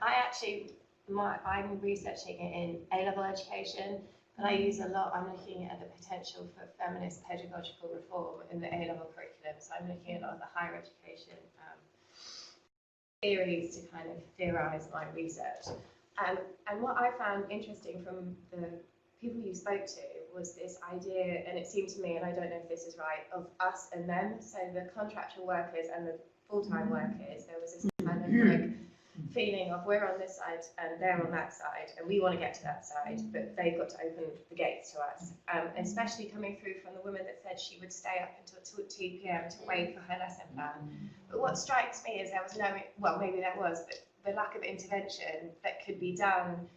researching it in A-level education, but I use I'm looking at the potential for feminist pedagogical reform in the A-level curriculum. So I'm looking at a lot of the higher education theories to kind of theorise my research. And what I found interesting from the people you spoke to was this idea, and it seemed to me, and I don't know if this is right, of us and them. So the contractual workers and the full-time workers, there was this kind of like feeling of we're on this side and they're on that side, and we want to get to that side, but they've got to open the gates to us. Especially coming through from the woman that said she would stay up until 2 p.m. to wait for her lesson plan. But what strikes me is there was no, well, maybe there was, but the lack of intervention that could be done.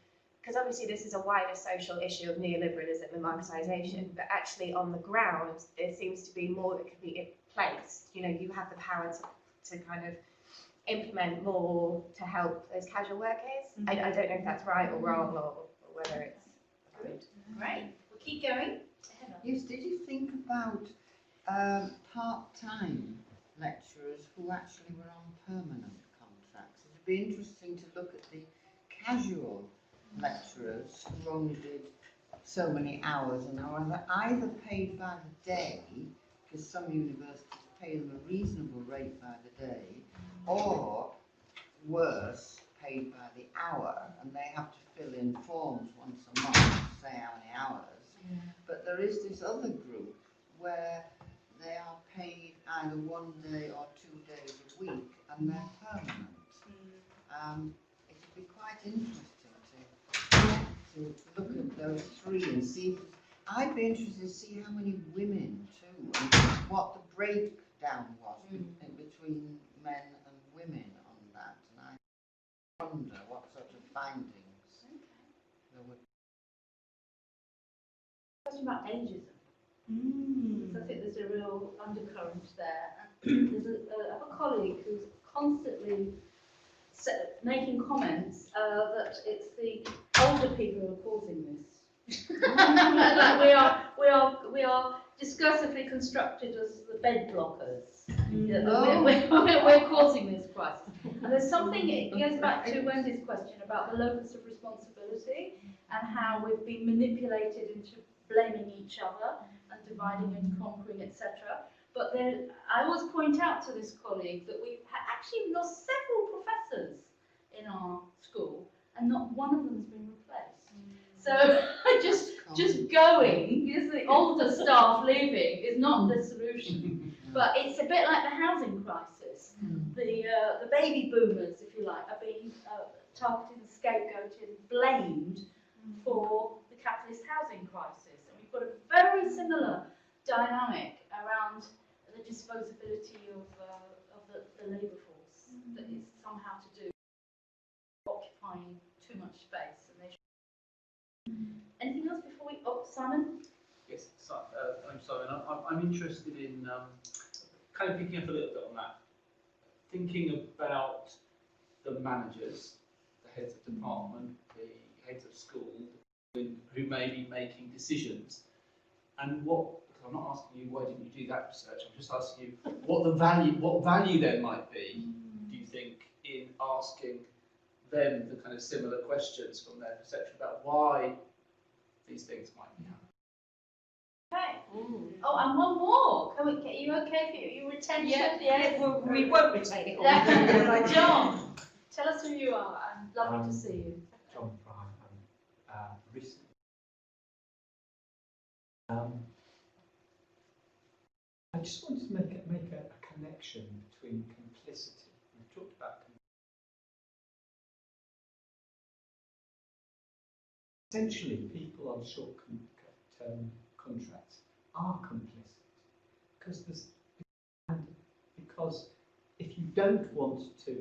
Because obviously this is a wider social issue of neoliberalism and marketisation, but actually on the ground there seems to be more that could be in place. You know, you have the power to kind of implement more to help those casual workers. I don't know if that's right or wrong, or whether it's good. Great. We'll keep going. Yes, did you think about part-time lecturers who actually were on permanent contracts? It'd be interesting to look at the casual lecturers who only did so many hours and are either paid by the day, because some universities pay them a reasonable rate by the day, or worse, paid by the hour, and they have to fill in forms once a month to say how many hours. Yeah. But there is this other group where they are paid either 1 day or 2 days a week, and they're permanent. It would be quite interesting to look at those three and see if I'd be interested to see how many women too, and what the breakdown was between men and women on that, and I wonder what sort of findings there would be. Question about ageism. So I think there's a real undercurrent there. There's I have a colleague who's constantly making comments that it's the older people who are causing this. Like we are discursively constructed as the bed blockers. We're causing this crisis. And there's something, it goes back to Wendy's question about the locus of responsibility and how we've been manipulated into blaming each other and dividing and conquering, etc. But then I always point out to this colleague that we've actually lost several professors in our school, and not one of them has been replaced. So just going, is the older staff leaving is not the solution. But it's a bit like the housing crisis. The baby boomers, if you like, are being targeted and scapegoated, blamed for the capitalist housing crisis. And we've got a very similar dynamic around the disposability of the labour force that is somehow to do with occupying too much space. And they anything else before we... Oh, Simon? Yes, so, I'm Simon. I'm interested in kind of picking up a little bit on that, thinking about the managers, the heads of department, the heads of school, who may be making decisions, And because I'm not asking you why didn't you do that research, I'm just asking you what value there might be, do you think, in asking them the kind of similar questions from their perception about why these things might be happening. Okay. Oh, and one more. Can we get you okay for your retention? Yeah. We won't retain it all. John, tell us who you are. And lovely to see you. John Fry, recently. I just wanted to make a connection between complicity. We've talked about essentially people on short-term contracts are complicit because if you don't want to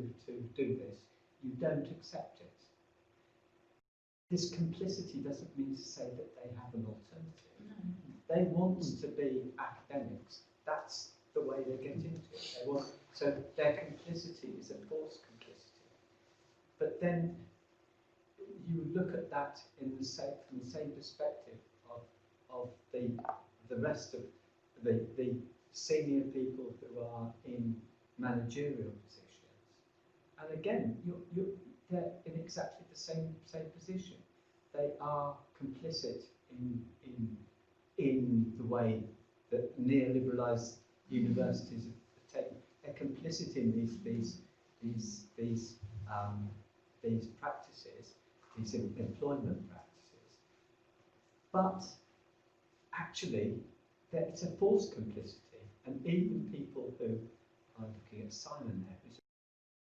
do this, you don't accept it. This complicity doesn't mean to say that they have an alternative. No. They want to be academics. That's the way they get into it. So their complicity is a forced complicity. But then you look at that from the same perspective of the rest of the senior people who are in managerial positions, and again they're in exactly the same position. They are complicit in the way that neoliberalised universities have taken. They're complicit in these practices, these employment practices, but actually it's a forced complicity, and even people who are looking at Simon there, who's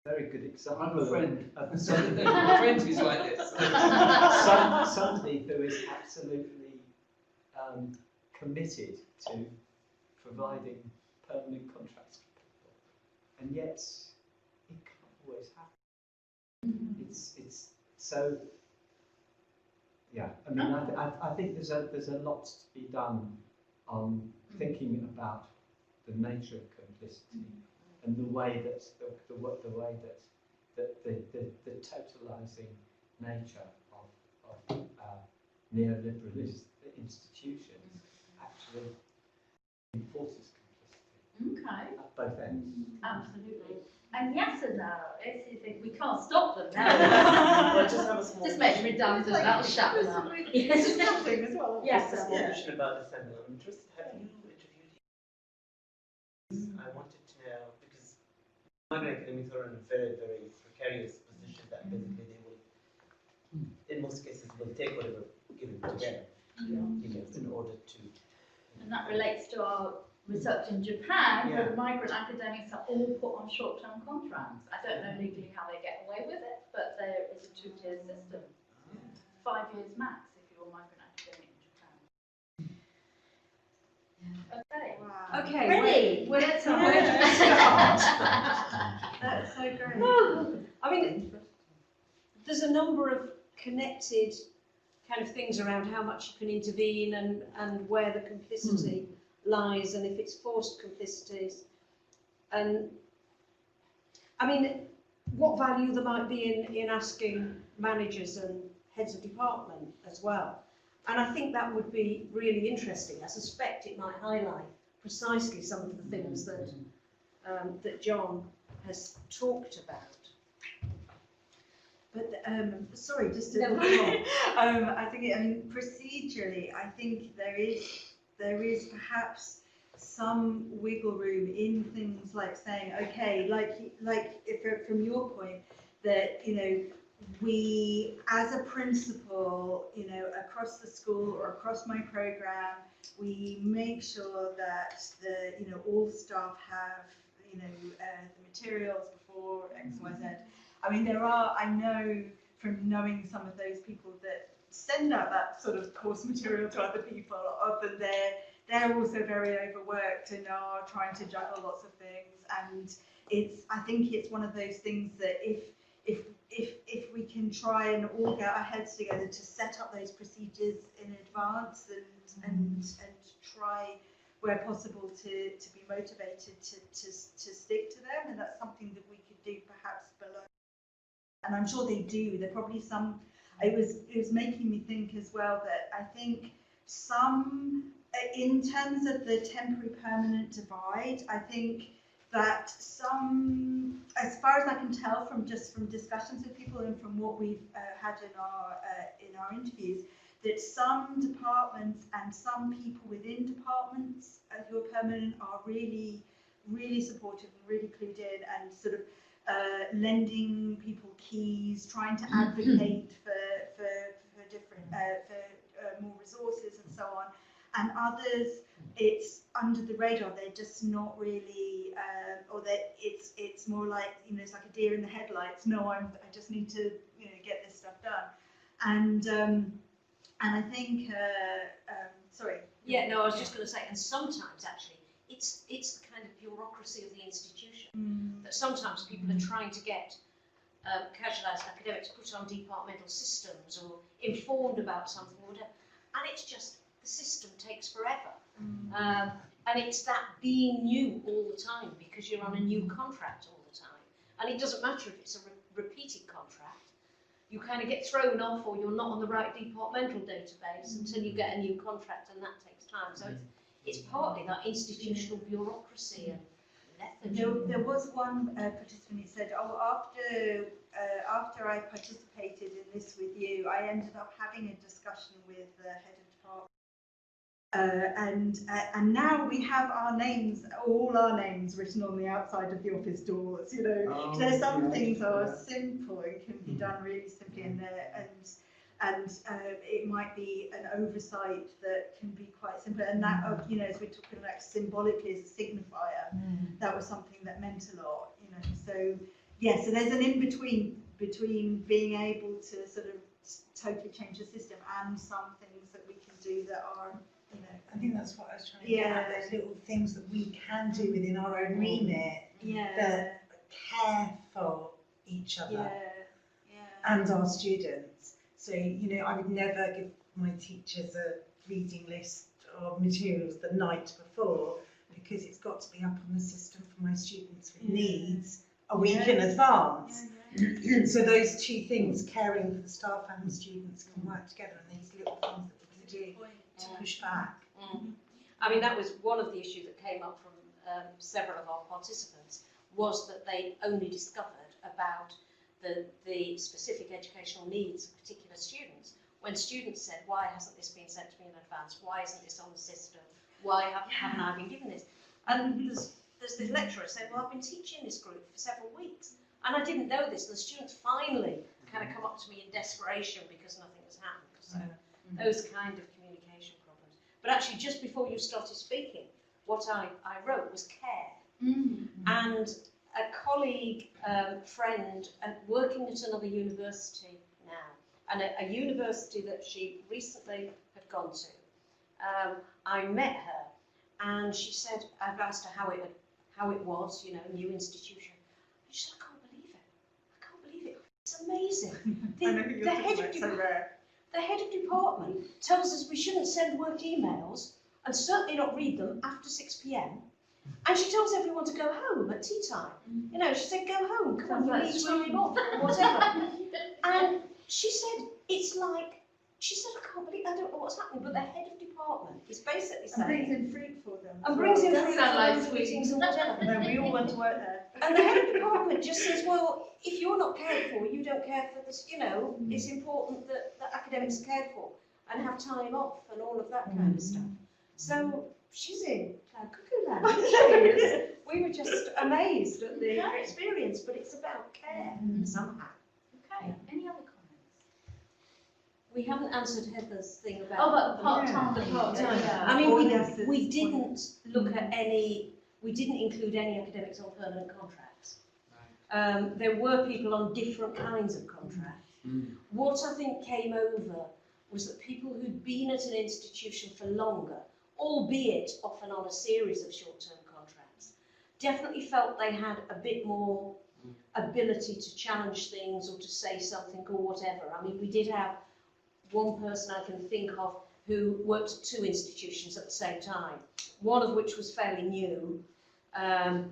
a very good example. I'm a friend. Of somebody, a friend who's like this. somebody who is absolutely committed to providing permanent contracts for people, and yet it can't always happen. It's so. Yeah, I mean, I think there's a lot to be done on thinking about the nature of complicity and the way that the totalising nature of neoliberalist institutions actually enforces complicity. Okay. At both ends. Absolutely. And Yasser now, if you think we can't stop them now. Well, just have a small Just make redundant, that'll shut them up. Yes. Something as well. Yes, Just a sir. small question about this, and I'm interested. Have you interviewed him? I wanted to know, because migrant academics are in a very, very precarious position that basically they will, in most cases, will take whatever given to them, in order to. And that relates to our research in Japan, where the migrant academics are all put on short-term contracts. I don't know legally how they get away with it, but there is a two-tier system. 5 years max if you're a migrant academic in Japan. Okay. Okay. Ready? Where to start? That's so great. I mean, there's a number of connected kind of things around how much you can intervene and where the complicity lies, and if it's forced complicities. And I mean, what value there might be in asking managers and heads of department as well. And I think that would be really interesting. I suspect it might highlight precisely some of the things that that John has talked about. But sorry, just to I think procedurally, I think there is perhaps some wiggle room in things like saying, okay, like if from your point that we as a principal, across the school or across my program, we make sure that all staff have the materials before X, Y, Z. I mean, I know from knowing some of those people that send out that sort of course material to other people, often they're also very overworked and are trying to juggle lots of things. And I think it's one of those things that if we can try and all get our heads together to set up those procedures in advance and try where possible to be motivated to stick to them, and that's something that we could do perhaps below. And I'm sure they do. There are probably some. It was making me think as well that I think some in terms of the temporary permanent divide, I think that some, as far as I can tell from discussions with people and from what we've had in our interviews, that some departments and some people within departments who are permanent are really supportive and really clued in and sort of lending people keys, trying to advocate for different more resources and so on. And others, it's under the radar. They're just not really, or that it's more like, you know, it's like a deer in the headlights. No, I just need to, you know, get this stuff done. And I think, sorry. Yeah, no, I was just going to say, and sometimes actually, it's the kind of bureaucracy of the institution that sometimes people are trying to get casualised academics put on departmental systems or informed about something or whatever, and it's just the system takes forever. And it's that being new all the time because you're on a new contract all the time, and it doesn't matter if it's a repeated contract. You kind of get thrown off, or you're not on the right departmental database until you get a new contract, and that takes time. So it's partly that institutional bureaucracy and lethargy. There was one participant who said, "Oh, after I participated in this with you, I ended up having a discussion with the head of department." And now we have our names, all our names written on the outside of the office doors, you know. So some things are simple and can be done really simply, and it might be an oversight that can be quite simple. And that, you know, as we're talking about symbolically as a signifier, that was something that meant a lot, you know. So yeah, so there's an in-between between being able to sort of totally change the system and some things that we can do that are, you know. I think that's what I was trying to get at, those little things that we can do within our own remit that care for each other and our students. So, you know, I would never give my teachers a reading list of materials the night before, because it's got to be up on the system for my students with needs a week in advance. So those two things, caring for the staff and the students, can work together, and these little things that we can do to push back. I mean, that was one of the issues that came up from several of our participants, was that they only discovered about the specific educational needs of particular students when students said, "Why hasn't this been sent to me in advance? Why isn't this on the system? Why haven't I been given this?" And there's this lecturer saying, "Well, I've been teaching this group for several weeks and I didn't know this." And the students finally kind of come up to me in desperation because nothing has happened. So those kind of communication problems. But actually, just before you started speaking, what I wrote was care. And a colleague, friend, working at another university now, and a university that she recently had gone to, I met her, and she said, I've asked her how it was, you know, new institution. And she said, I can't believe it. It's amazing. The head of department tells us we shouldn't send work emails and certainly not read them after 6 p.m. And she tells everyone to go home at tea time. You know, she said, go home, come on, you need time off, or whatever. And she said, it's like, she said, I can't believe, I don't know what's happening, but the head of department is basically saying... And brings in fruit for them. And brings in fruit for them, meetings and whatever. No, we all want to work there. And the head of department just says, well, if you're not cared for, you don't care for this, you know, it's important that academics are cared for and have time off and all of that kind of stuff. So she's in cloud cuckoo land. We were just amazed at the experience, but it's about care somehow. Okay, any other comments? We haven't answered Heather's thing about but part-time. the part-time. I mean, we didn't look at any, we didn't include any academics on permanent contracts. There were people on different kinds of contracts. What I think came over was that people who'd been at an institution for longer, albeit often on a series of short-term contracts, definitely felt they had a bit more ability to challenge things or to say something or whatever. I mean, we did have one person I can think of who worked at 2 institutions at the same time, one of which was fairly new, and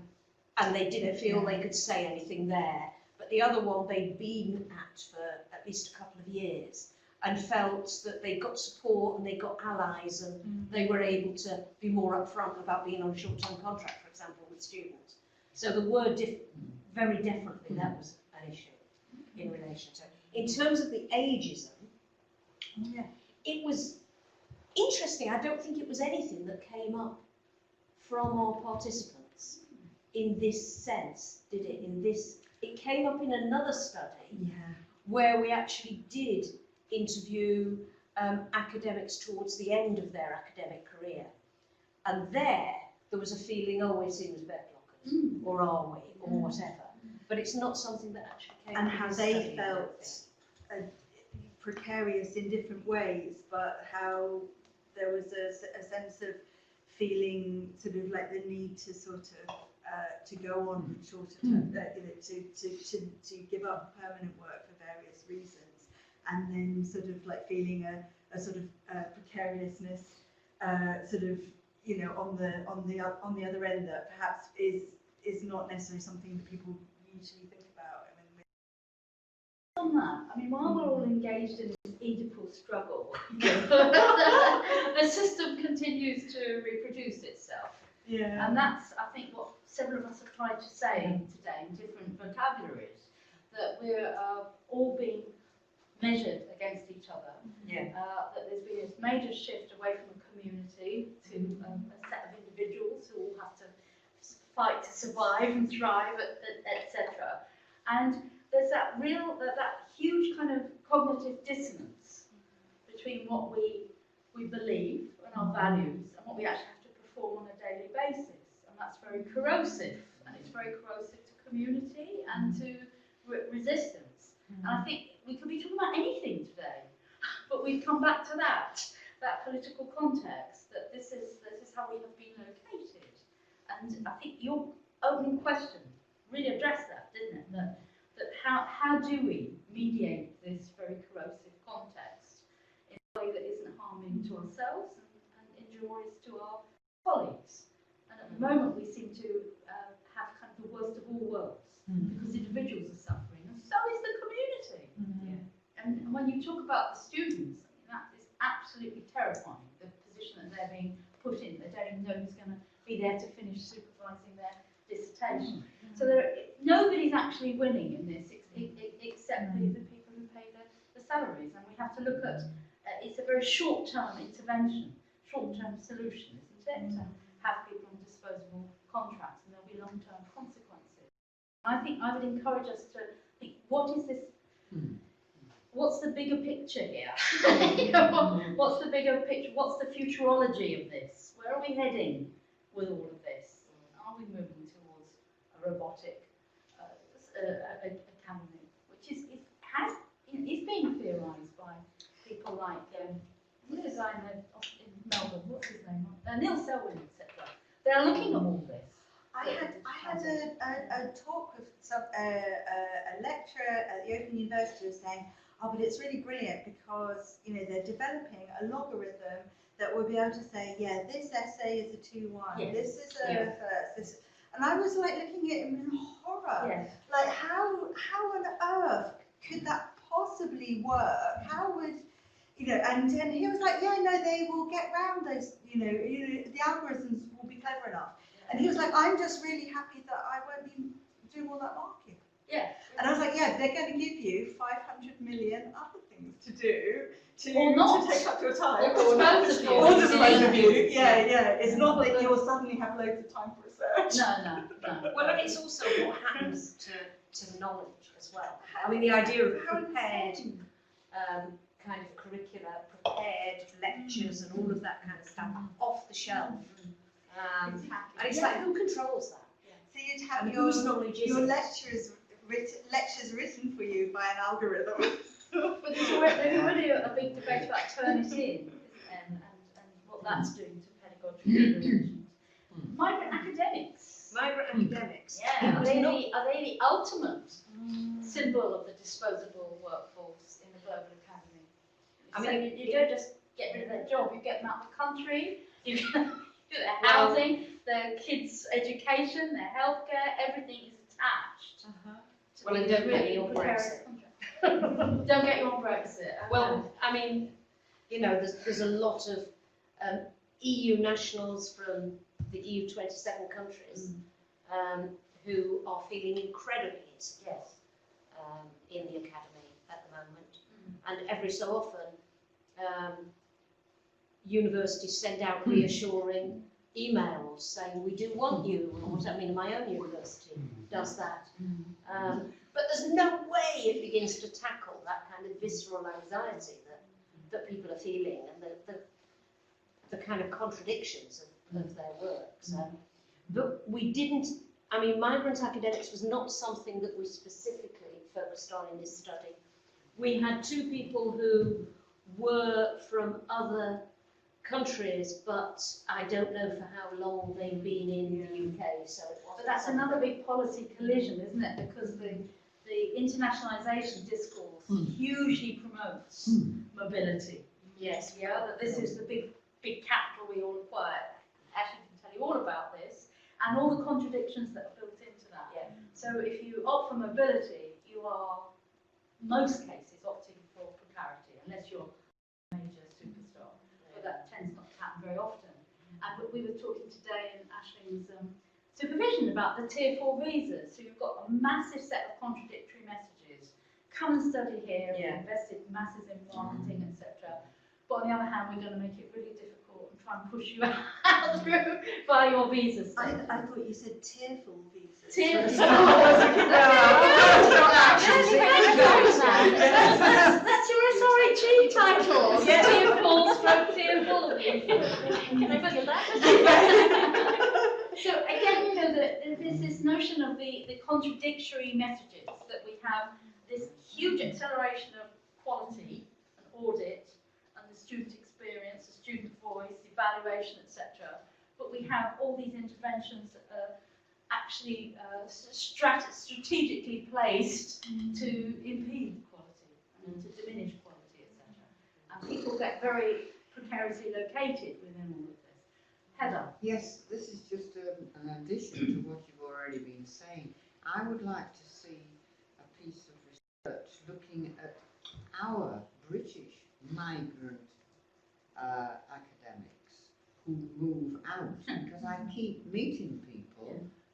they didn't feel they could say anything there. But the other one they'd been at for at least a couple of years. and felt that they got support and they got allies and they were able to be more upfront about being on a short-term contract, for example, with students. So there were very definitely that was an issue in relation to. In terms of the ageism, it was interesting. I don't think it was anything that came up from our participants in this sense, did it? It came up in another study where we actually did interview academics towards the end of their academic career. And there was a feeling, oh, we're seen as bed blockers, or are we, or whatever. But it's not something that actually came And up in how the they study, felt precarious in different ways, but how there was a sense of feeling sort of like the need to sort of to go on shorter term, to give up permanent work for various reasons, and then sort of like feeling a sort of precariousness, sort of on the other end that perhaps is not necessarily something that people usually think about. On that, I mean, while we're all engaged in this Oedipal struggle, the system continues to reproduce itself. Yeah. And that's, I think, what several of us have tried to say today in different vocabularies, that we're all being measured against each other. That there's been this major shift away from a community to a set of individuals who all have to fight to survive and thrive, etc. And there's that huge kind of cognitive dissonance between what we believe and our values and what we actually have to perform on a daily basis. And that's very corrosive. And it's very corrosive to community and to resistance. And I think we could be talking about anything today, but we've come back to that political context, that this is how we have been located. And I think your opening question really addressed that, didn't it? That how do we mediate this very corrosive context in a way that isn't harming to ourselves and injurious to our colleagues? And at the moment we seem to have kind of the worst of all worlds, because individuals are suffering and so is the community. And when you talk about the students, I mean, that is absolutely terrifying, the position that they're being put in. They don't even know who's going to be there to finish supervising their dissertation. So nobody's actually winning in this except the people who pay the salaries. And we have to look at, it's a very short-term intervention, short-term solution, isn't it? To have people on disposable contracts, and there'll be long-term consequences. I think I would encourage us to think, what is this? What's the bigger picture here? What's the bigger picture? What's the futurology of this? Where are we heading with all of this? Are we moving towards a robotic academy, which is being theorised by people like the designer in Melbourne, what's his name? Neil Selwyn, etc. They're looking at all this. I had a talk with a lecturer at the Open University was saying, oh, but it's really brilliant because they're developing a logarithm that will be able to say, yeah, this essay is a 2-1, this is a first, and I was like looking at him in horror, like how on earth could that possibly work? How would and he was like, yeah, no, they will get round those, the algorithms will be clever enough. And he was like, I'm just really happy that I won't be doing all that marking. And I was like, yeah, they're going to give you 500 million other things to do to take up your time. Or dispose of you. Or dispose of you. Yeah. It's not that you'll suddenly have loads of time for research. No. Well, and it's also what happens to knowledge as well. I mean, the idea of prepared kind of curricula, prepared lectures and all of that kind of stuff off the shelf. And it's like, who controls that? So you'd have your lectures written for you by an algorithm. But there's already a big debate about Turnitin and what that's doing to pedagogical relations. Migrant academics. Yeah, are they the ultimate symbol of the disposable workforce in the global academy? I mean, you don't just get rid of their job, you get them out of the country, you get their housing, their kids' education, their healthcare, everything is attached. Well, and don't pay your Brexit. Don't get you on Brexit. Okay. Well, I mean, you know, there's a lot of EU nationals from the EU 27 countries who are feeling incredibly insecure in the academy at the moment. And every so often, universities send out reassuring emails saying, we do want you, or what I mean, my own university does that. But there's no way it begins to tackle that kind of visceral anxiety that people are feeling, and the kind of contradictions of their work. So, but we didn't, I mean, migrant academics was not something that we specifically focused on in this study. We had two people who were from other countries, but I don't know for how long they've been in the UK. So it wasn't. But that's another big policy collision, isn't it? Because the internationalisation discourse hugely promotes mobility. Yes. Yeah, that this is the big capital we all require. Ashley can tell you all about this and all the contradictions that are built into that. Yeah. So if you opt for mobility, you are, most cases, opting for precarity, unless you're a major superstar. But that tends not to happen very often. And we were talking today in Ashley's supervision about the Tier 4 visas. So you've got a massive set of contradictory messages. Come and study here, we invested masses in marketing, etc. But on the other hand, we're going to make it really difficult and try and push you out through by your visa status. I thought you said tearful visas. Tearful. That's your SRHE title. Tearful stroke tearful. Can I put that? So again, you know, there's this notion of the contradictory messages that we have, this huge acceleration of quality and audit and the student experience, the student voice, evaluation, etc. But we have all these interventions that are actually strategically placed to impede quality and to diminish quality, etc. And people get very precariously located within all of this. Heather? Yes, this is just an addition to what you've already been saying. I would like to see a piece of research looking at our British migrant academics who move out, because I keep meeting people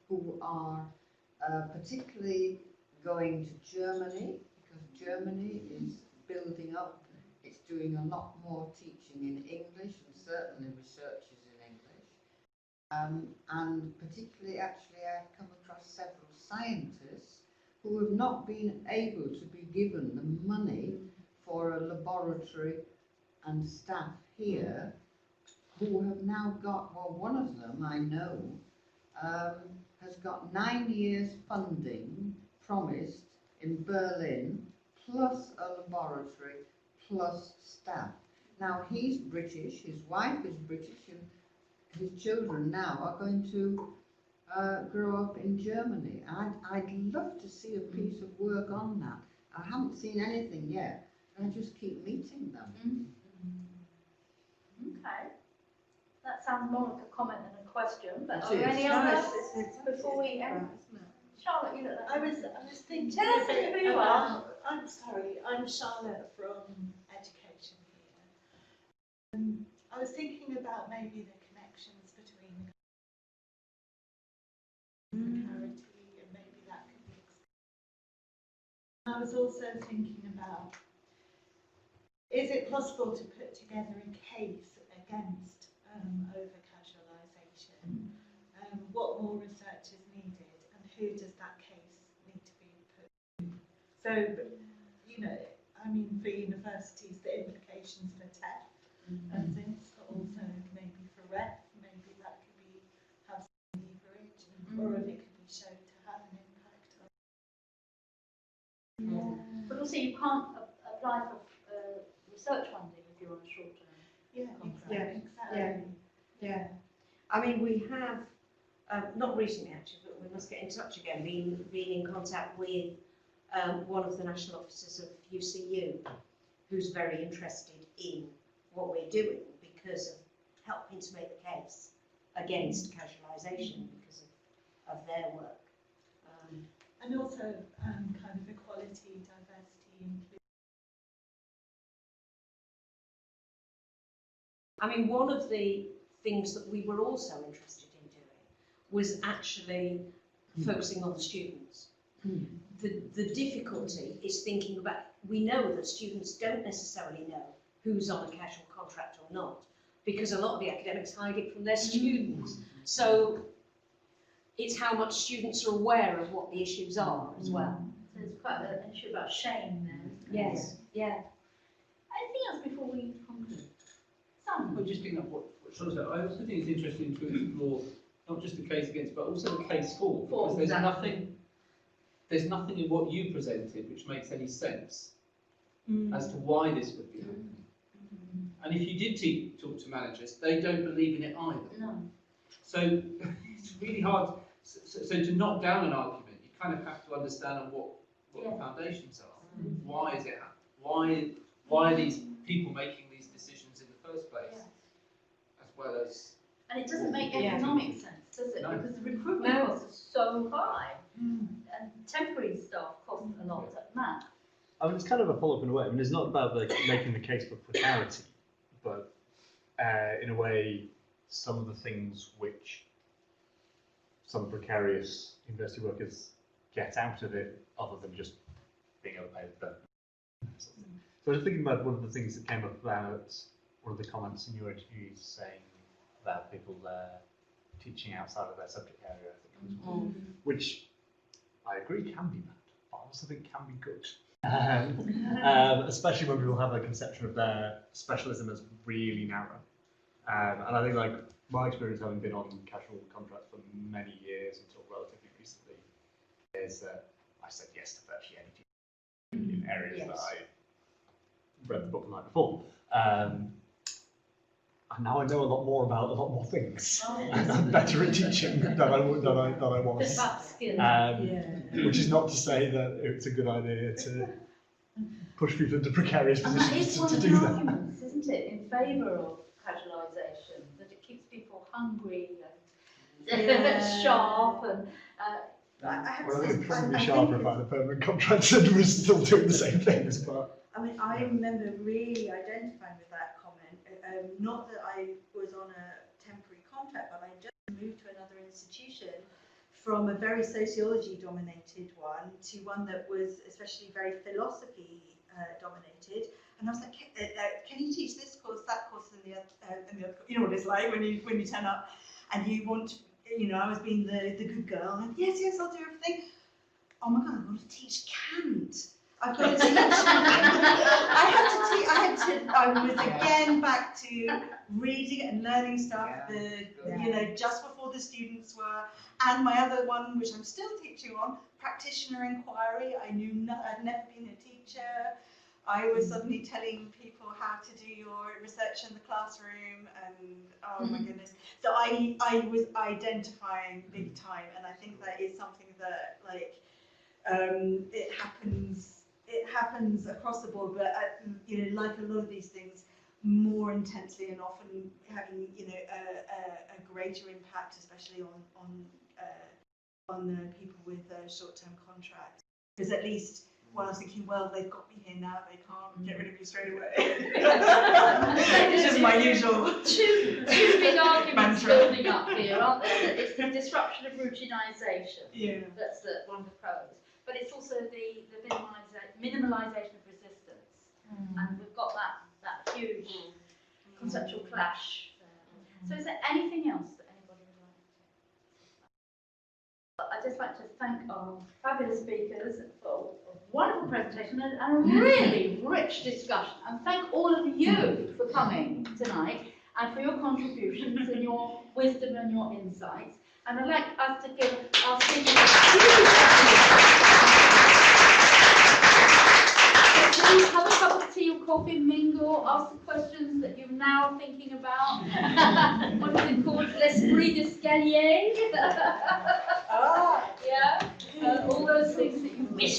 who are particularly going to Germany, because Germany is building up, it's doing a lot more teaching in English, and certainly research is in English. And particularly, actually, I've come across several scientists who have not been able to be given the money for a laboratory and staff here, who have now got, well, one of them I know has got 9 years funding promised in Berlin, plus a laboratory, plus staff. Now he's British, his wife is British, and his children now are going to grow up in Germany. I'd love to see a piece of work on that. I haven't seen anything yet, and I just keep meeting them. Okay. That sounds more like a comment than a question, but are It there is. any No, others it's before we end? Charlotte, you look like I was thinking Tell us who you are. I'm sorry, I'm Charlotte from Education here. I was thinking about maybe the connections between precarity and maybe that could be explained. I was also thinking about, is it possible to put together a case against over-casualisation? What more research is needed, and who does that case need to be put to? So, you know, I mean, for universities, the implications for TEF and things, but also maybe for REF, maybe that could be have some leverage, or if it could be shown to have an impact on. But also you can't apply for research funding if you're on a short-term contract. Yeah. I mean, we have, not recently actually, but we must get in touch again, been in contact with one of the national officers of UCU, who's very interested in what we're doing because of helping to make the case against casualisation because of their work. And also kind of equality, diversity, I mean, one of the things that we were also interested in doing was actually focusing on the students. The difficulty is thinking about, we know that students don't necessarily know who's on a casual contract or not, because a lot of the academics hide it from their students. So it's how much students are aware of what the issues are as well. So there's quite an issue about shame there, isn't there? Yes, yeah. Anything else before we conclude? Sam? Well, just picking up what Charlotte said, I also think it's interesting to explore not just the case against, but also the case for. Because there's nothing in what you presented which makes any sense as to why this would be happening. And if you did talk to managers, they don't believe in it either. No. So it's really hard. So to knock down an argument, you kind of have to understand on what the foundations are. Why is it happening? Why are these people making these decisions in the first place? As well as. And it doesn't make economic sense, does it? No. Because the recruitment costs are so high. And temporary staff cost a lot at Matt. I mean, it's kind of a follow-up in a way. I mean, it's not about making the case for precarity, but in a way, some of the things which some precarious university workers get out of it, other than just being overpaid. So I was thinking about one of the things that came up about one of the comments in your interviews saying about people teaching outside of their subject area, I think it was, which I agree can be bad, but I also think can be good. Especially when people have a conception of their specialism as really narrow. And I think, like, my experience having been on casual contracts for many years until relatively recently is that I said yes to virtually anything in areas that I read the book the night before. And now I know a lot more about a lot more things. And I'm better at teaching than I was. Which is not to say that it's a good idea to push people into precarious positions to do that. And that is one of the arguments, isn't it, in favour of casualisation, that it keeps people hungry and sharp and. I think it'd probably be sharper if I had a permanent contract and was still doing the same things, but. I mean, I remember really identifying with that comment. Not that I was on a temporary contract, but I just moved to another institution from a very sociology-dominated one to one that was especially very philosophy-dominated. And I was like, can you teach this course, that course, and the other? You know what it's like when you turn up and you want, I was being the good girl, and yes, I'll do everything. Oh my God, I've got to teach Kant. I've got to teach. I was again back to reading and learning stuff. Just before the students were, and my other one, which I'm still teaching on, practitioner inquiry. I knew I'd never been a teacher. I was suddenly telling people how to do your research in the classroom, and oh my goodness. So I was identifying big time, and I think that is something that it happens across the board, but like a lot of these things, more intensely and often having a greater impact, especially on the people with short-term contracts. Because at least, I was thinking, well, they've got me here now, they can't get rid of me straight away. It's just my usual. Two big arguments building up here, aren't there? It's the disruption of routinisation. That's one of the pros. But it's also the minimalisation of resistance. And we've got that huge conceptual clash there. So is there anything else that anybody would like to say? I'd just like to thank our fabulous speakers for a wonderful presentation and a really rich discussion. And thank all of you for coming tonight and for your contributions and your wisdom and your insights. And I'd like us to give our speakers a huge applause. Please have a cup of tea or coffee, mingle, ask the questions that you're now thinking about. What is it called? L'esprit d'escalier? Yeah? All those things that you wish